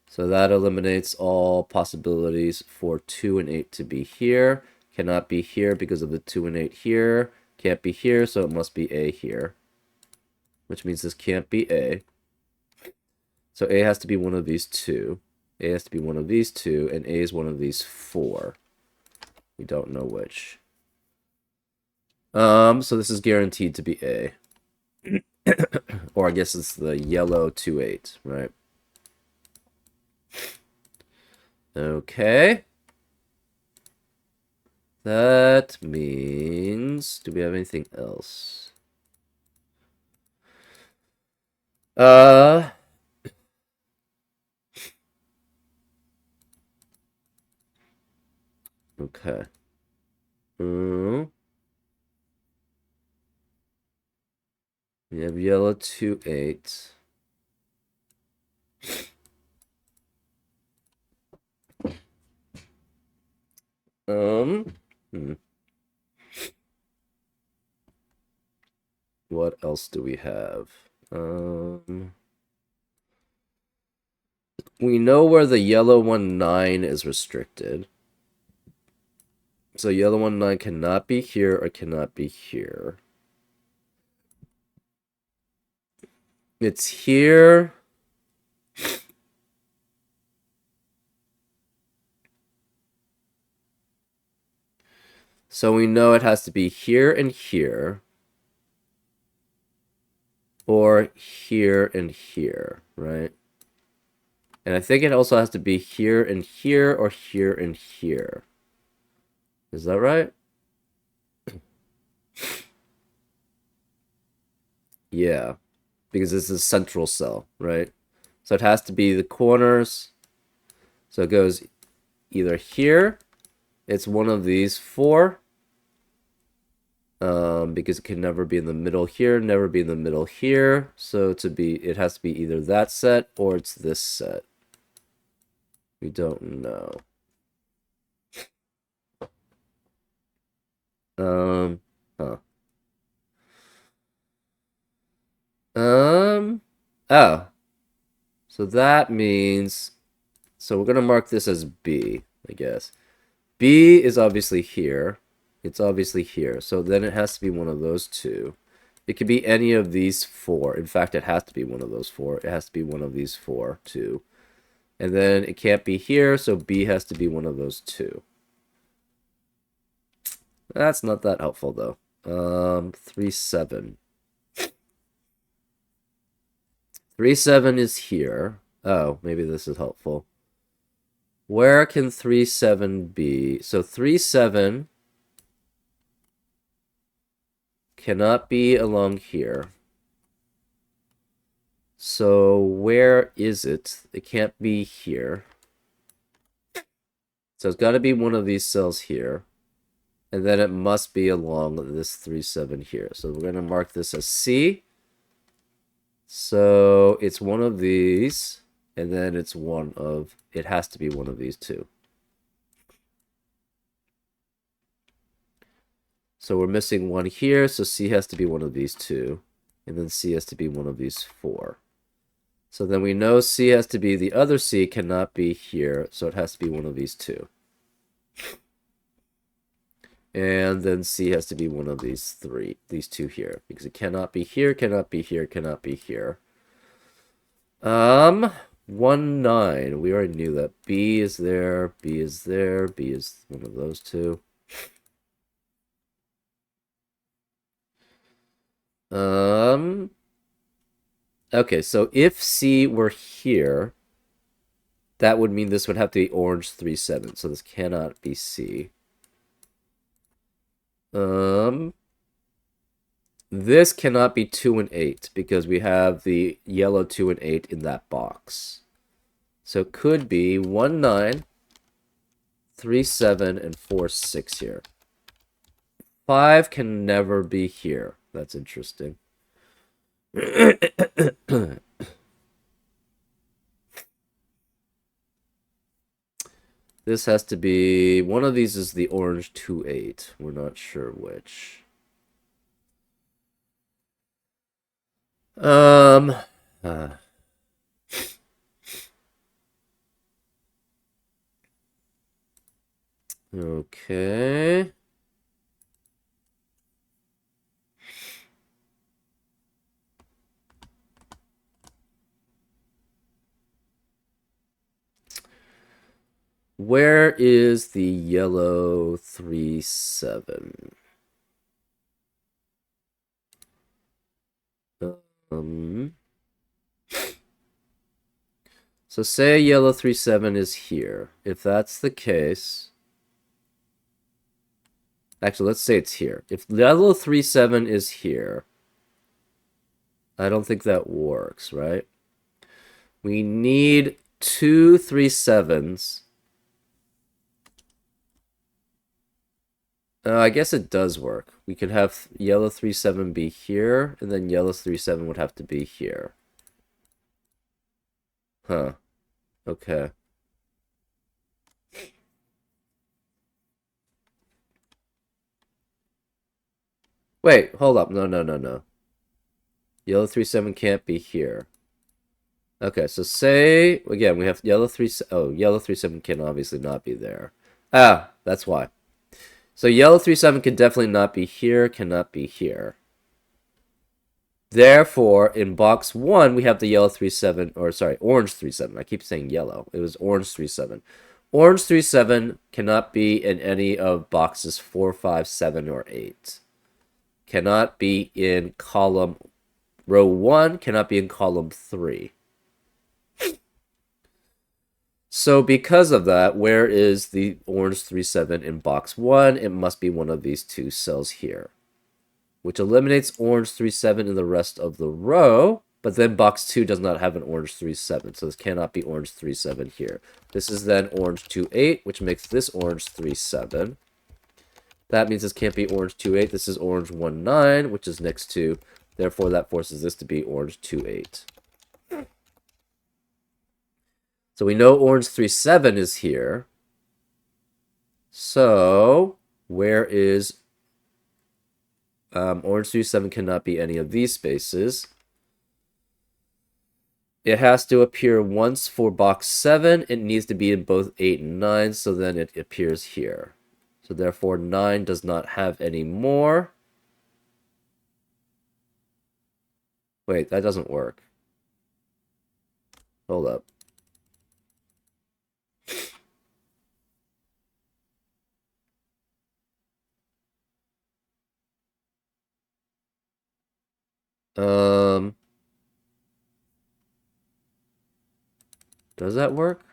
Speaker 1: So that eliminates all possibilities for 2 and 8 to be here. Cannot be here because of the 2 and 8 here. Can't be here, so it must be A here. Which means this can't be A. So A has to be one of these two. A has to be one of these two, and A is one of these 4. We don't know which. So this is guaranteed to be A. Or I guess it's the yellow 2-8, right? Okay. That means... do we have anything else? Okay. We have yellow 2-8. What else do we have? We know where the yellow 1-9 is restricted. So yellow 1-9 cannot be here or cannot be here. It's here. So we know it has to be here and here. Or here and here, right? And I think it also has to be here and here or here and here. Is that right? Yeah. Because this is central cell, right? So it has to be the corners. So it goes either here. It's one of these 4. Because it can never be in the middle here, never be in the middle here. So it has to be either that set or it's this set. We don't know. Oh. So that means, so we're going to mark this as B, I guess. B is obviously here. It's obviously here. So then it has to be one of those two. It could be any of these 4. In fact, it has to be one of those 4. It has to be one of these 4, too. And then it can't be here, so B has to be one of those 2. That's not that helpful, though. 3, 7. 3, 7 is here. Oh, maybe this is helpful. Where can 3, 7 be? So 3, 7 cannot be along here. So where is it? It can't be here. So it's got to be one of these cells here. And then it must be along this 3, 7 here. So we're going to mark this as C. So it's one of these. And then it's it has to be one of these 2. So we're missing one here. So C has to be one of these 2. And then C has to be one of these 4. So then we know C has to be, the other C cannot be here, so it has to be one of these 2. And then C has to be one of these 2 here, because it cannot be here, cannot be here, cannot be here. 1, 9, we already knew that. B is there, B is there, B is one of those 2. Okay, so if C were here, that would mean this would have to be orange 3, 7. So this cannot be C. This cannot be 2 and 8 because we have the yellow 2 and 8 in that box. So it could be 1, 9, 3, 7, and 4, 6 here. 5 can never be here. That's interesting. This has to be, one of these is the orange 2, 8. We're not sure which. Um. uh, okay. Where is the yellow 3-7? Um. So say yellow 3-7 is here. If that's the case, actually, let's say it's here. If yellow 3-7 is here, I don't think that works, right? We need two 3-7s. I guess it does work. We could have yellow 3-7 be here, and then yellow 3-7 would have to be here. Huh. Okay. Wait, hold up. No, no, no, no. Yellow 3-7 can't be here. Okay, so say, again, we have yellow 3... Oh, yellow 3-7 can obviously not be there. Ah, that's why. So yellow 3-7 can definitely not be here, cannot be here. Therefore, in box 1, we have the yellow 3-7, or sorry, orange 3-7. I keep saying yellow. It was orange 3-7. Orange 3-7 cannot be in any of boxes 4, 5, 7, or 8. Cannot be in column row 1, cannot be in column 3. So because of that, where is the orange 3-7 in box 1? It must be one of these two cells here, which eliminates orange 3-7 in the rest of the row, but then box 2 does not have an orange 3-7, so this cannot be orange 3-7 here. This is then orange 2-8, which makes this orange 3-7. That means this can't be orange 2-8. This is orange 1-9, which is next to, therefore that forces this to be orange 2-8. So we know orange 3-7 is here. So where is orange 3-7 cannot be any of these spaces. It has to appear once for box 7. It needs to be in both 8 and 9, so then it appears here. So therefore 9 does not have any more. Wait, that doesn't work. Hold up. Does that work?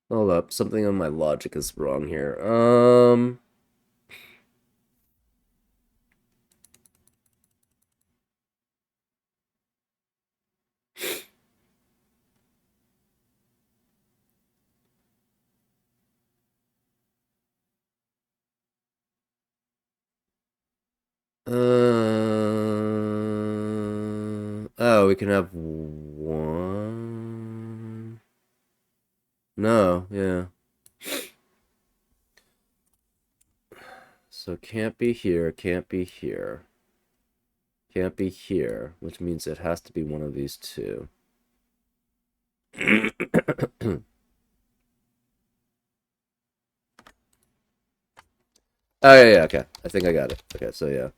Speaker 1: Hold up, something on my logic is wrong here. Oh, we can have one. No, yeah. So can't be here, can't be here. Can't be here, which means it has to be one of these two. Oh, yeah, okay. I think I got it. Okay, so yeah.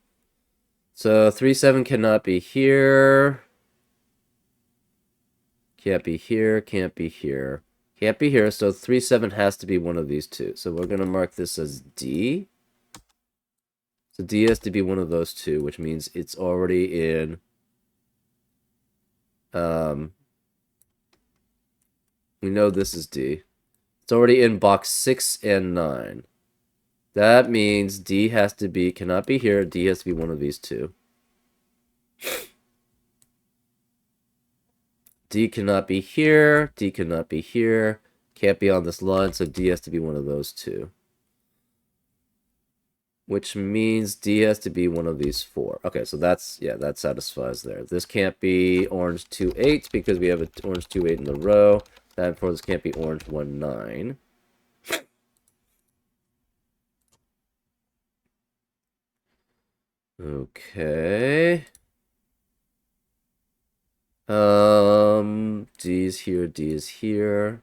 Speaker 1: So 3-7 cannot be here. Can't be here, can't be here. Can't be here, so 3-7 has to be one of these two. So we're going to mark this as D. So D has to be one of those two, which means it's already in... we know this is D. It's already in box 6 and 9. That means D has to be, cannot be here, D has to be one of these two. D cannot be here, D cannot be here, can't be on this line, so D has to be one of those two. which means D has to be one of these 4. Okay, so that's, yeah, that satisfies there. This can't be orange 2, 8 because we have an orange 2, 8 in the row. Therefore, this can't be orange 1, 9. Okay. D is here, D is here.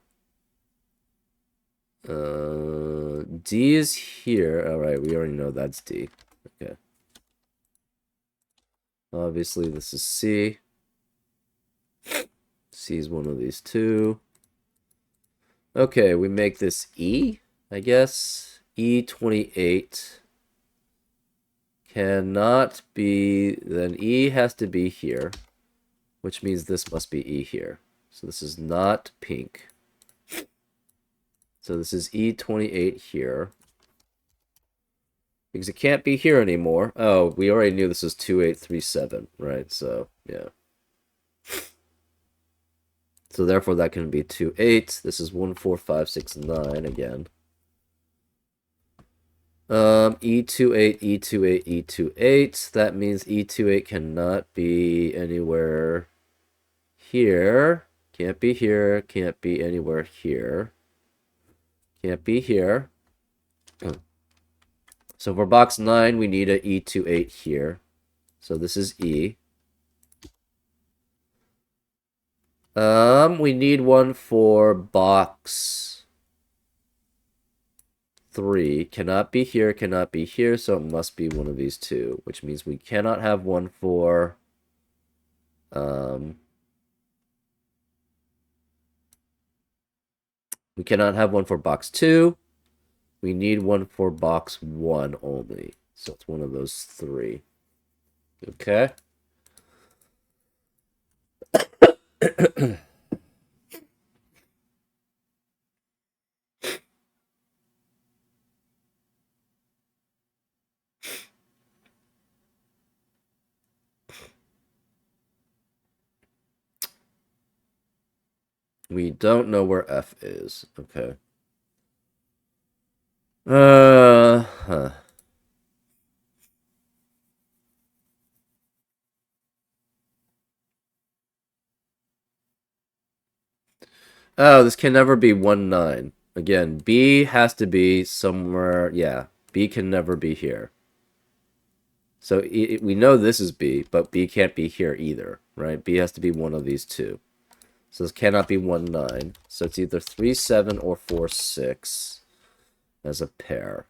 Speaker 1: D is here. Alright, we already know that's D. Okay. Obviously, this is C. C is one of these 2. Okay, we make this E, I guess. E28 cannot be, then E has to be here, which means this must be E here. So this is not pink. So this is E28 here. Because it can't be here anymore. Oh, we already knew this is 2837, right? So, yeah. So therefore that can be 2, 8. This is 1, 4, 5, 6, 9 again. E28, E28, E28. That means E28 cannot be anywhere here. Can't be here. Can't be anywhere here. Can't be here. So for box 9, we need a E28 here. So this is E. We need one for box 3. Cannot be here, cannot be here, so it must be one of these 2, which means we cannot have one for we cannot have one for box 2. We need one for box 1 only. So it's one of those 3. Okay. We don't know where F is. Okay. Huh. Oh, this can never be 1, 9. Again, B has to be somewhere. Yeah, B can never be here. So we know this is B, but B can't be here either, right? B has to be one of these 2. So this cannot be 1, 9. So it's either 3, 7 or 4, 6 as a pair.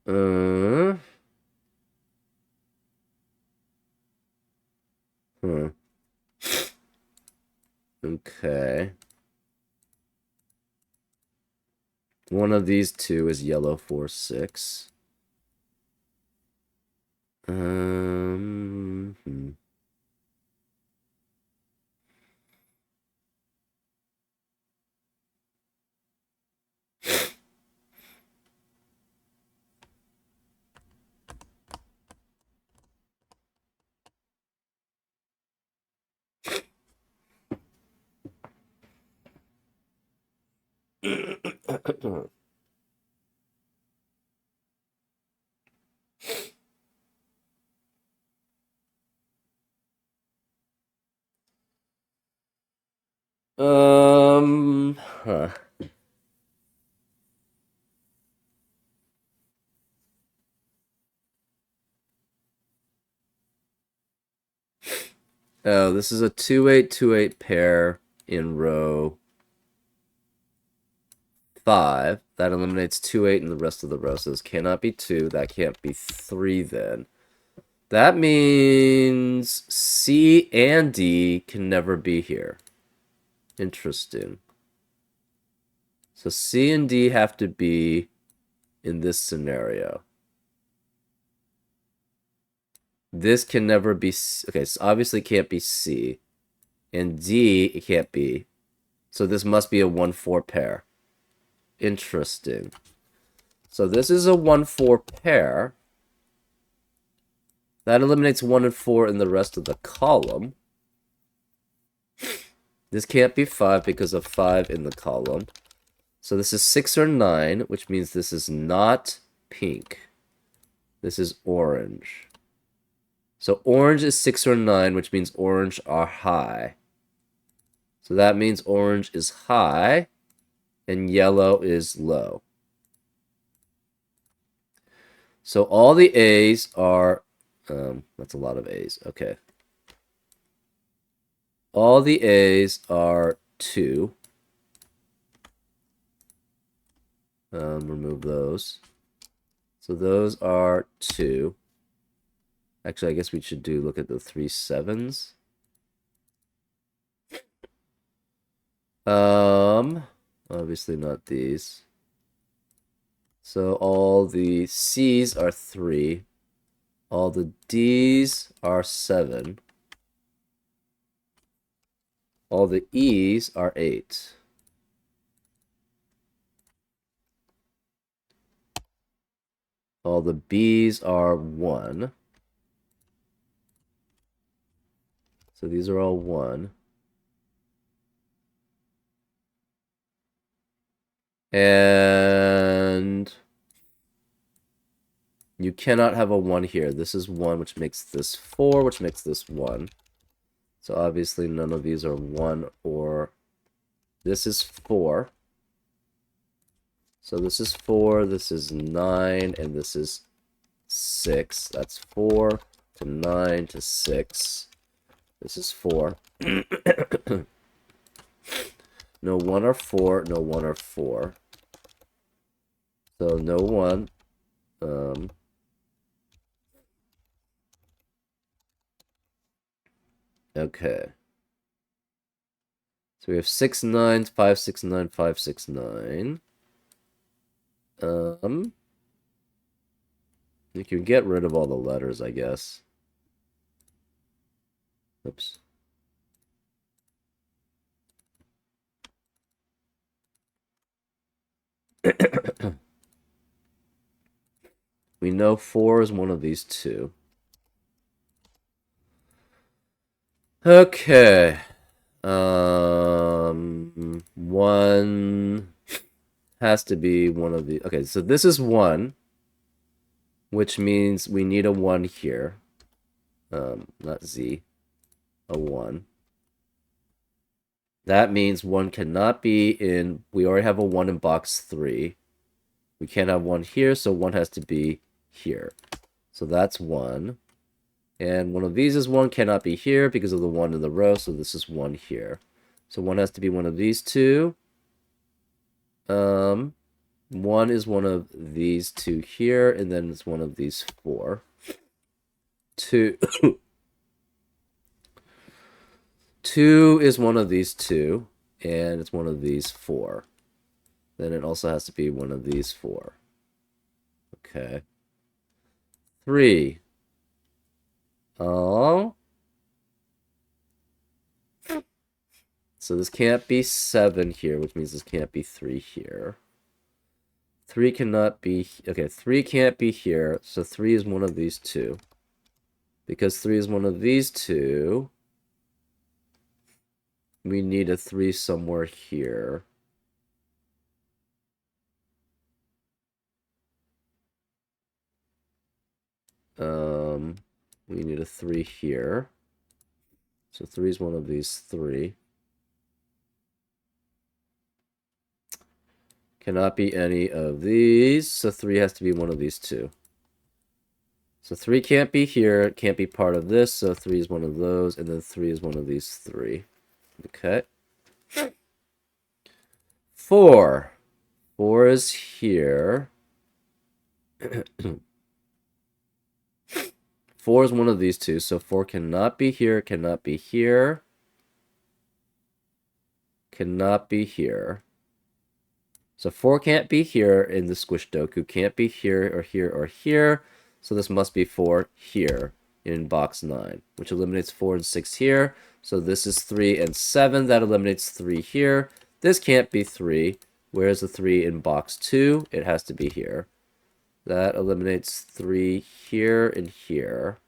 Speaker 1: Hmm. Okay. One of these 2 is yellow 4, 6. Hmm. Huh. Oh, this is a 2, 8, 2, 8 pair in row 5. That eliminates 2, 8 in the rest of the rows. So this cannot be 2. That can't be 3 then. That means C and D can never be here. Interesting. So C and D have to be in this scenario. This can never be C. Okay, so obviously can't be C. And D, it can't be. So this must be a 1, 4 pair. Interesting. So this is a 1, 4 pair. That eliminates 1 and 4 in the rest of the column. This can't be 5 because of 5 in the column. So this is 6 or 9, which means this is not pink. This is orange. So orange is 6 or 9, which means orange are high. So that means orange is high and yellow is low. So all the A's are, that's a lot of A's, okay. All the A's are 2. Remove those. So those are 2. Actually, I guess we should look at the 3 7s. Obviously not these. So all the C's are 3. All the D's are 7. All the E's are 8. All the B's are 1. So these are all 1. And you cannot have a 1 here. This is 1, which makes this 4, which makes this 1. So obviously none of these are 1 or... This is 4. So this is 4, this is 9, and this is 6. That's 4 to 9 to 6. This is 4. No 1 or 4, no 1 or 4. So no 1. Okay. So we have 6 9s, 5 6 9, 5 6 9. You can get rid of all the letters, I guess. Oops. We know 4 is one of these two. Okay. 1 has to be one of the... Okay, so this is 1, which means we need a 1 here. Not Z. A 1. That means 1 cannot be in... We already have a 1 in box 3. We can't have 1 here, so 1 has to be here. So that's 1. And one of these is 1, cannot be here because of the 1 in the row, so this is 1 here. So 1 has to be one of these two. 1 is one of these two here, and then it's one of these 4. 2. 2 is one of these 2, and it's one of these 4. Then it also has to be one of these 4. Okay. 3. Oh. So this can't be 7 here, which means this can't be 3 here. 3 cannot be... Okay, 3 can't be here, so 3 is one of these 2. Because 3 is one of these 2, we need a 3 somewhere here. We need a 3 here. So 3 is one of these 3. Cannot be any of these, so 3 has to be one of these 2. So 3 can't be here, can't be part of this, so 3 is one of those, and then 3 is one of these 3. Okay. 4. 4 is here. 4 is one of these two, so 4 cannot be here, cannot be here. Cannot be here. So 4 can't be here in the Ish-doku, can't be here or here or here. So this must be 4 here in box 9, which eliminates 4 and 6 here. So this is 3 and 7, that eliminates 3 here. This can't be 3. Where's the 3 in box 2? It has to be here. That eliminates 3 here and here.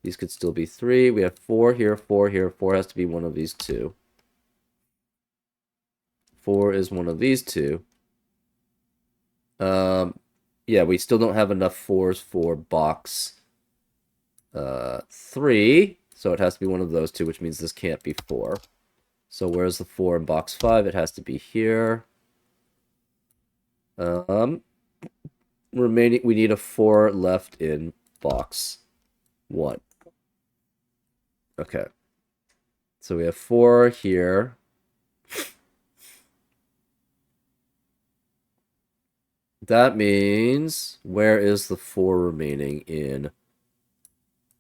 Speaker 1: These could still be 3. We have 4 here, 4 here. 4 has to be one of these two. 4 is one of these two. Yeah, we still don't have enough 4s for box 3, so it has to be one of those two, which means this can't be 4. So where's the 4 in box 5? It has to be here. Remaining, we need a 4 left in box 1. Okay. So we have 4 here. That means, where is the 4 remaining in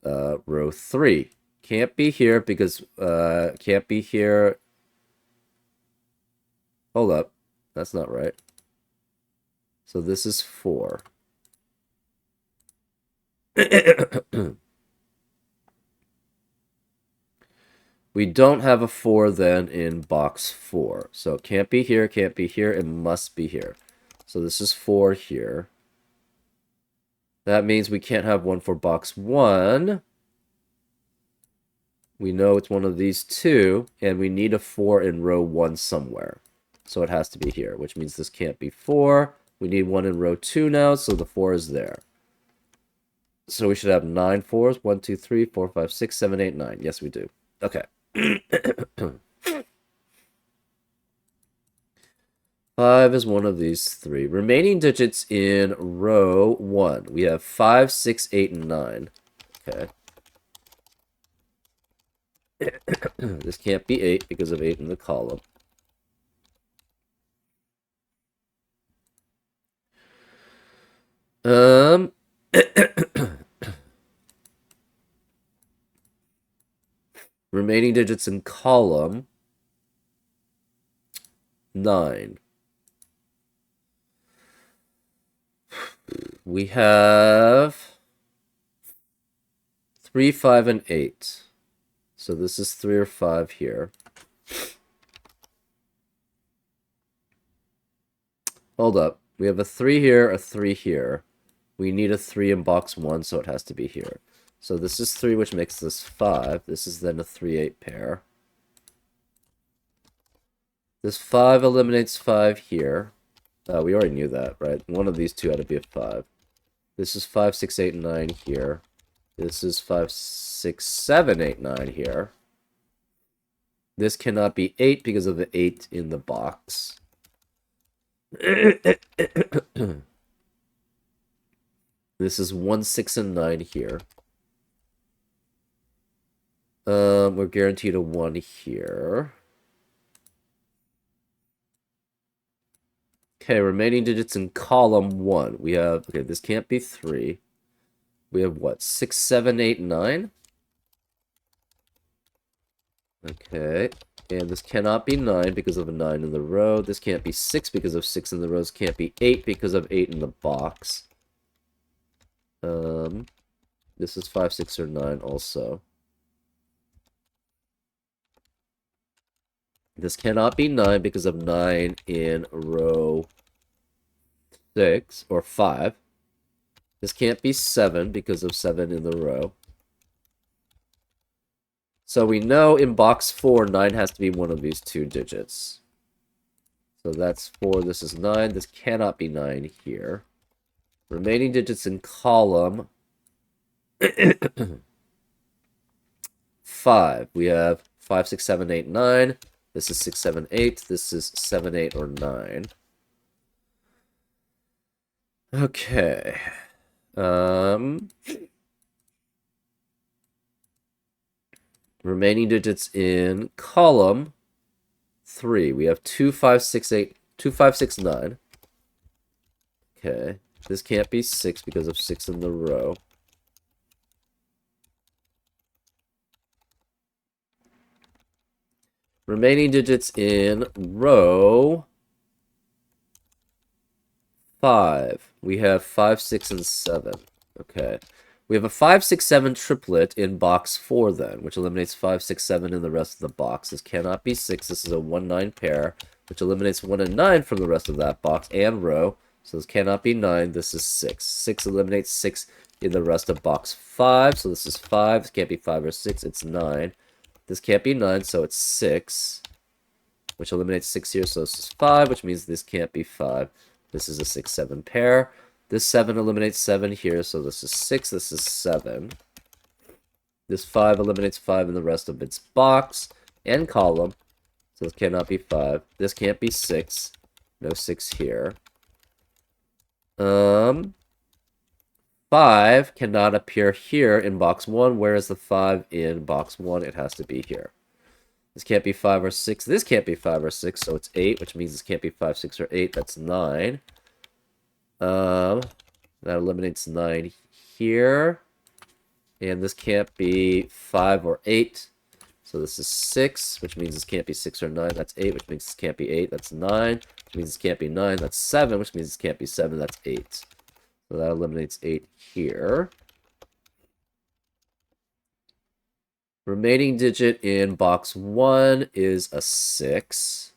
Speaker 1: row 3? Can't be here because, can't be here. Hold up. That's not right. So this is 4. We don't have a 4 then in box 4. So it can't be here, can't be here, it must be here. So this is 4 here. That means we can't have one for box 1. We know it's one of these two, and we need a 4 in row 1 somewhere. So it has to be here, which means this can't be 4. We need one in row 2 now, so the 4 is there. So we should have 9 4s. 1, 2, 3, 4, 5, 6, 7, 8, 9. Yes, we do. Okay. 5 is one of these 3. Remaining digits in row 1. We have 5, 6, 8, and 9. Okay. This can't be 8 because of 8 in the column. Remaining digits in column 9. We have 3, 5, and 8. So this is 3 or 5 here. Hold up. We have a 3 here, a 3 here. We need a 3 in box 1, so it has to be here. So this is 3, which makes this 5. This is then a 3-8 pair. This 5 eliminates 5 here. We already knew that, right? One of these two had to be a 5. This is 5, 6, 8, 9 here. This is 5, 6, 7, 8, 9 here. This cannot be 8 because of the 8 in the box. This is 1, 6, and 9 here. We're guaranteed a 1 here. Okay, remaining digits in column 1. We have, okay, this can't be 3. We have what, 6, 7, 8, 9? Okay, and this cannot be 9 because of a 9 in the row. This can't be 6 because of 6 in the rows. Can't be 8 because of 8 in the box. This is 5, 6, or 9 also. This cannot be 9 because of 9 in row 6 or 5. This can't be 7 because of 7 in the row. So we know in box 4, 9 has to be one of these two digits. So that's 4, this is 9. This cannot be 9 here. Remaining digits in column 5. We have 5, 6, 7, 8, 9. This is 6, 7, 8. This is 7, 8, or 9. Okay. Remaining digits in column 3. We have 2, 5, 6, 8, 2, 5, 6, 9. Okay. This can't be 6 because of 6 in the row. Remaining digits in row 5. We have 5, 6, and 7. Okay. We have a 5, 6, 7 triplet in box 4 then, which eliminates 5, 6, 7 in the rest of the box. This cannot be 6. This is a 1, 9 pair, which eliminates 1 and 9 from the rest of that box and row. So this cannot be 9. This is 6. 6 eliminates 6 in the rest of box 5. So this is 5. This can't be 5 or 6. It's 9. This can't be 9, so it's 6. which eliminates 6 here, so this is 5, which means this can't be 5. This is a 6, 7 pair. This 7 eliminates 7 here, so this is 6, this is 7. This 5 eliminates 5 in the rest of its box and column, so this cannot be 5. This can't be 6. No 6 here. 5 cannot appear here in box 1. Where is the 5 in box 1? It has to be here. This can't be 5 or 6. This can't be 5 or 6, so it's 8, which means this can't be 5, 6, or 8. That's 9. That eliminates 9 here. And this can't be 5 or 8. So this is 6, which means this can't be 6 or 9. That's 8, which means this can't be 8. That's 9, which means this can't be 9. That's 7, which means this can't be 7. That's 8. So that eliminates 8 here. Remaining digit in box 1 is a 6.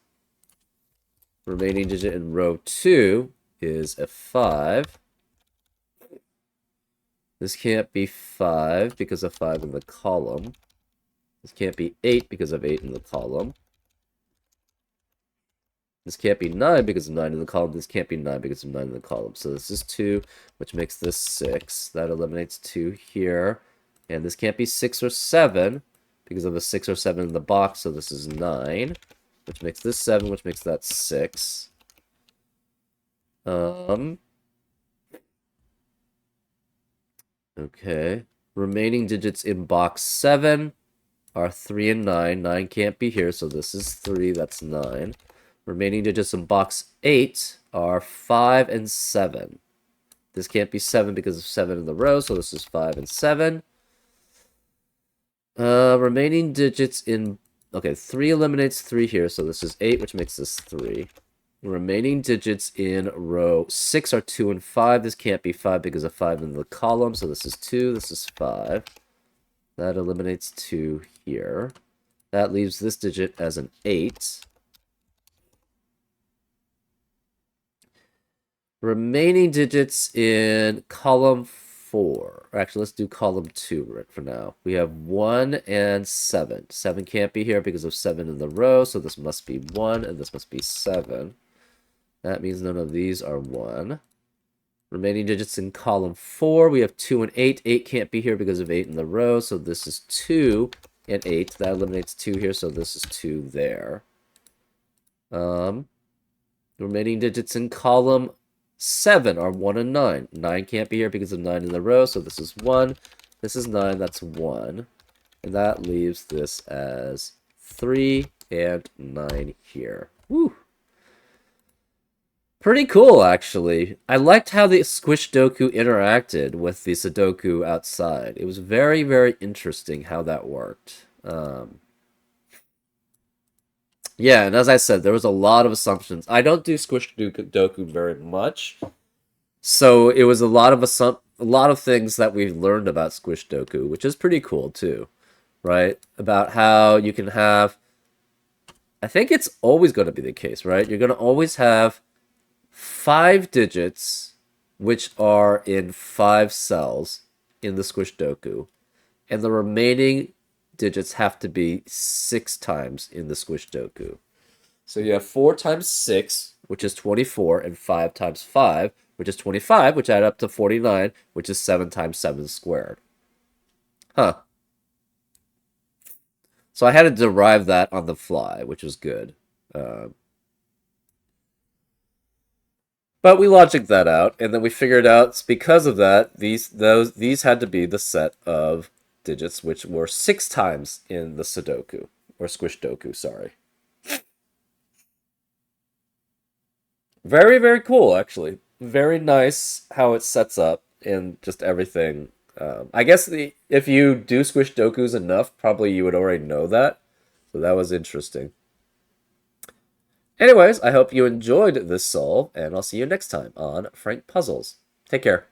Speaker 1: Remaining digit in row 2 is a 5. This can't be 5 because of 5 in the column. This can't be 8 because of 8 in the column. This can't be 9 because of 9 in the column. This can't be 9 because of 9 in the column. So this is 2, which makes this 6. That eliminates 2 here. And this can't be 6 or 7 because of a 6 or 7 in the box. So this is 9, which makes this 7, which makes that 6. Okay. Remaining digits in box 7 are 3 and 9. 9 can't be here, so this is 3. That's 9. Remaining digits in box 8 are 5 and 7. This can't be 7 because of 7 in the row, so this is 5 and 7. Remaining digits in... Okay, 3 eliminates 3 here, so this is 8, which makes this 3. Remaining digits in row 6 are 2 and 5. This can't be 5 because of 5 in the column, so this is 2, this is 5. That eliminates 2 here. That leaves this digit as an 8. Remaining digits in column 4. Actually, let's do column 2 right for now. We have 1 and 7. 7 can't be here because of 7 in the row, so this must be 1, and this must be 7. That means none of these are 1. Remaining digits in column 4, we have 2 and 8. 8 can't be here because of 8 in the row, so this is 2 and 8. That eliminates 2 here, so this is 2 there. Remaining digits in column 7 are 1 and 9. 9 can't be here because of 9 in the row, so this is 1. This is 9, that's 1. And that leaves this as 3 and 9 here. Woo! Pretty cool, actually. I liked how the Ish-doku interacted with the Sudoku outside. It was very, very interesting how that worked. Yeah, and as I said, there was a lot of assumptions. I don't do Ish-doku very much, so it was a lot of things that we've learned about Ish-doku, which is pretty cool too, right? About how you can have... I think it's always going to be the case, right? You're going to always have 5 digits which are in 5 cells in the Ish-doku, and the remaining digits have to be 6 times in the Ish-doku. So you have 4 times 6, which is 24, and 5 times 5, which is 25, which add up to 49, which is 7 times 7 squared. Huh. So I had to derive that on the fly, which was good. But we logicked that out, and then we figured out because of that, these had to be the set of digits which were 6 times in the Sudoku, or Ish-doku, sorry. Very, very cool, actually. Very nice how it sets up and just everything. I guess if you do Ish-dokus enough, probably you would already know that. So that was interesting. Anyways, I hope you enjoyed this solve, and I'll see you next time on Frank Puzzles. Take care.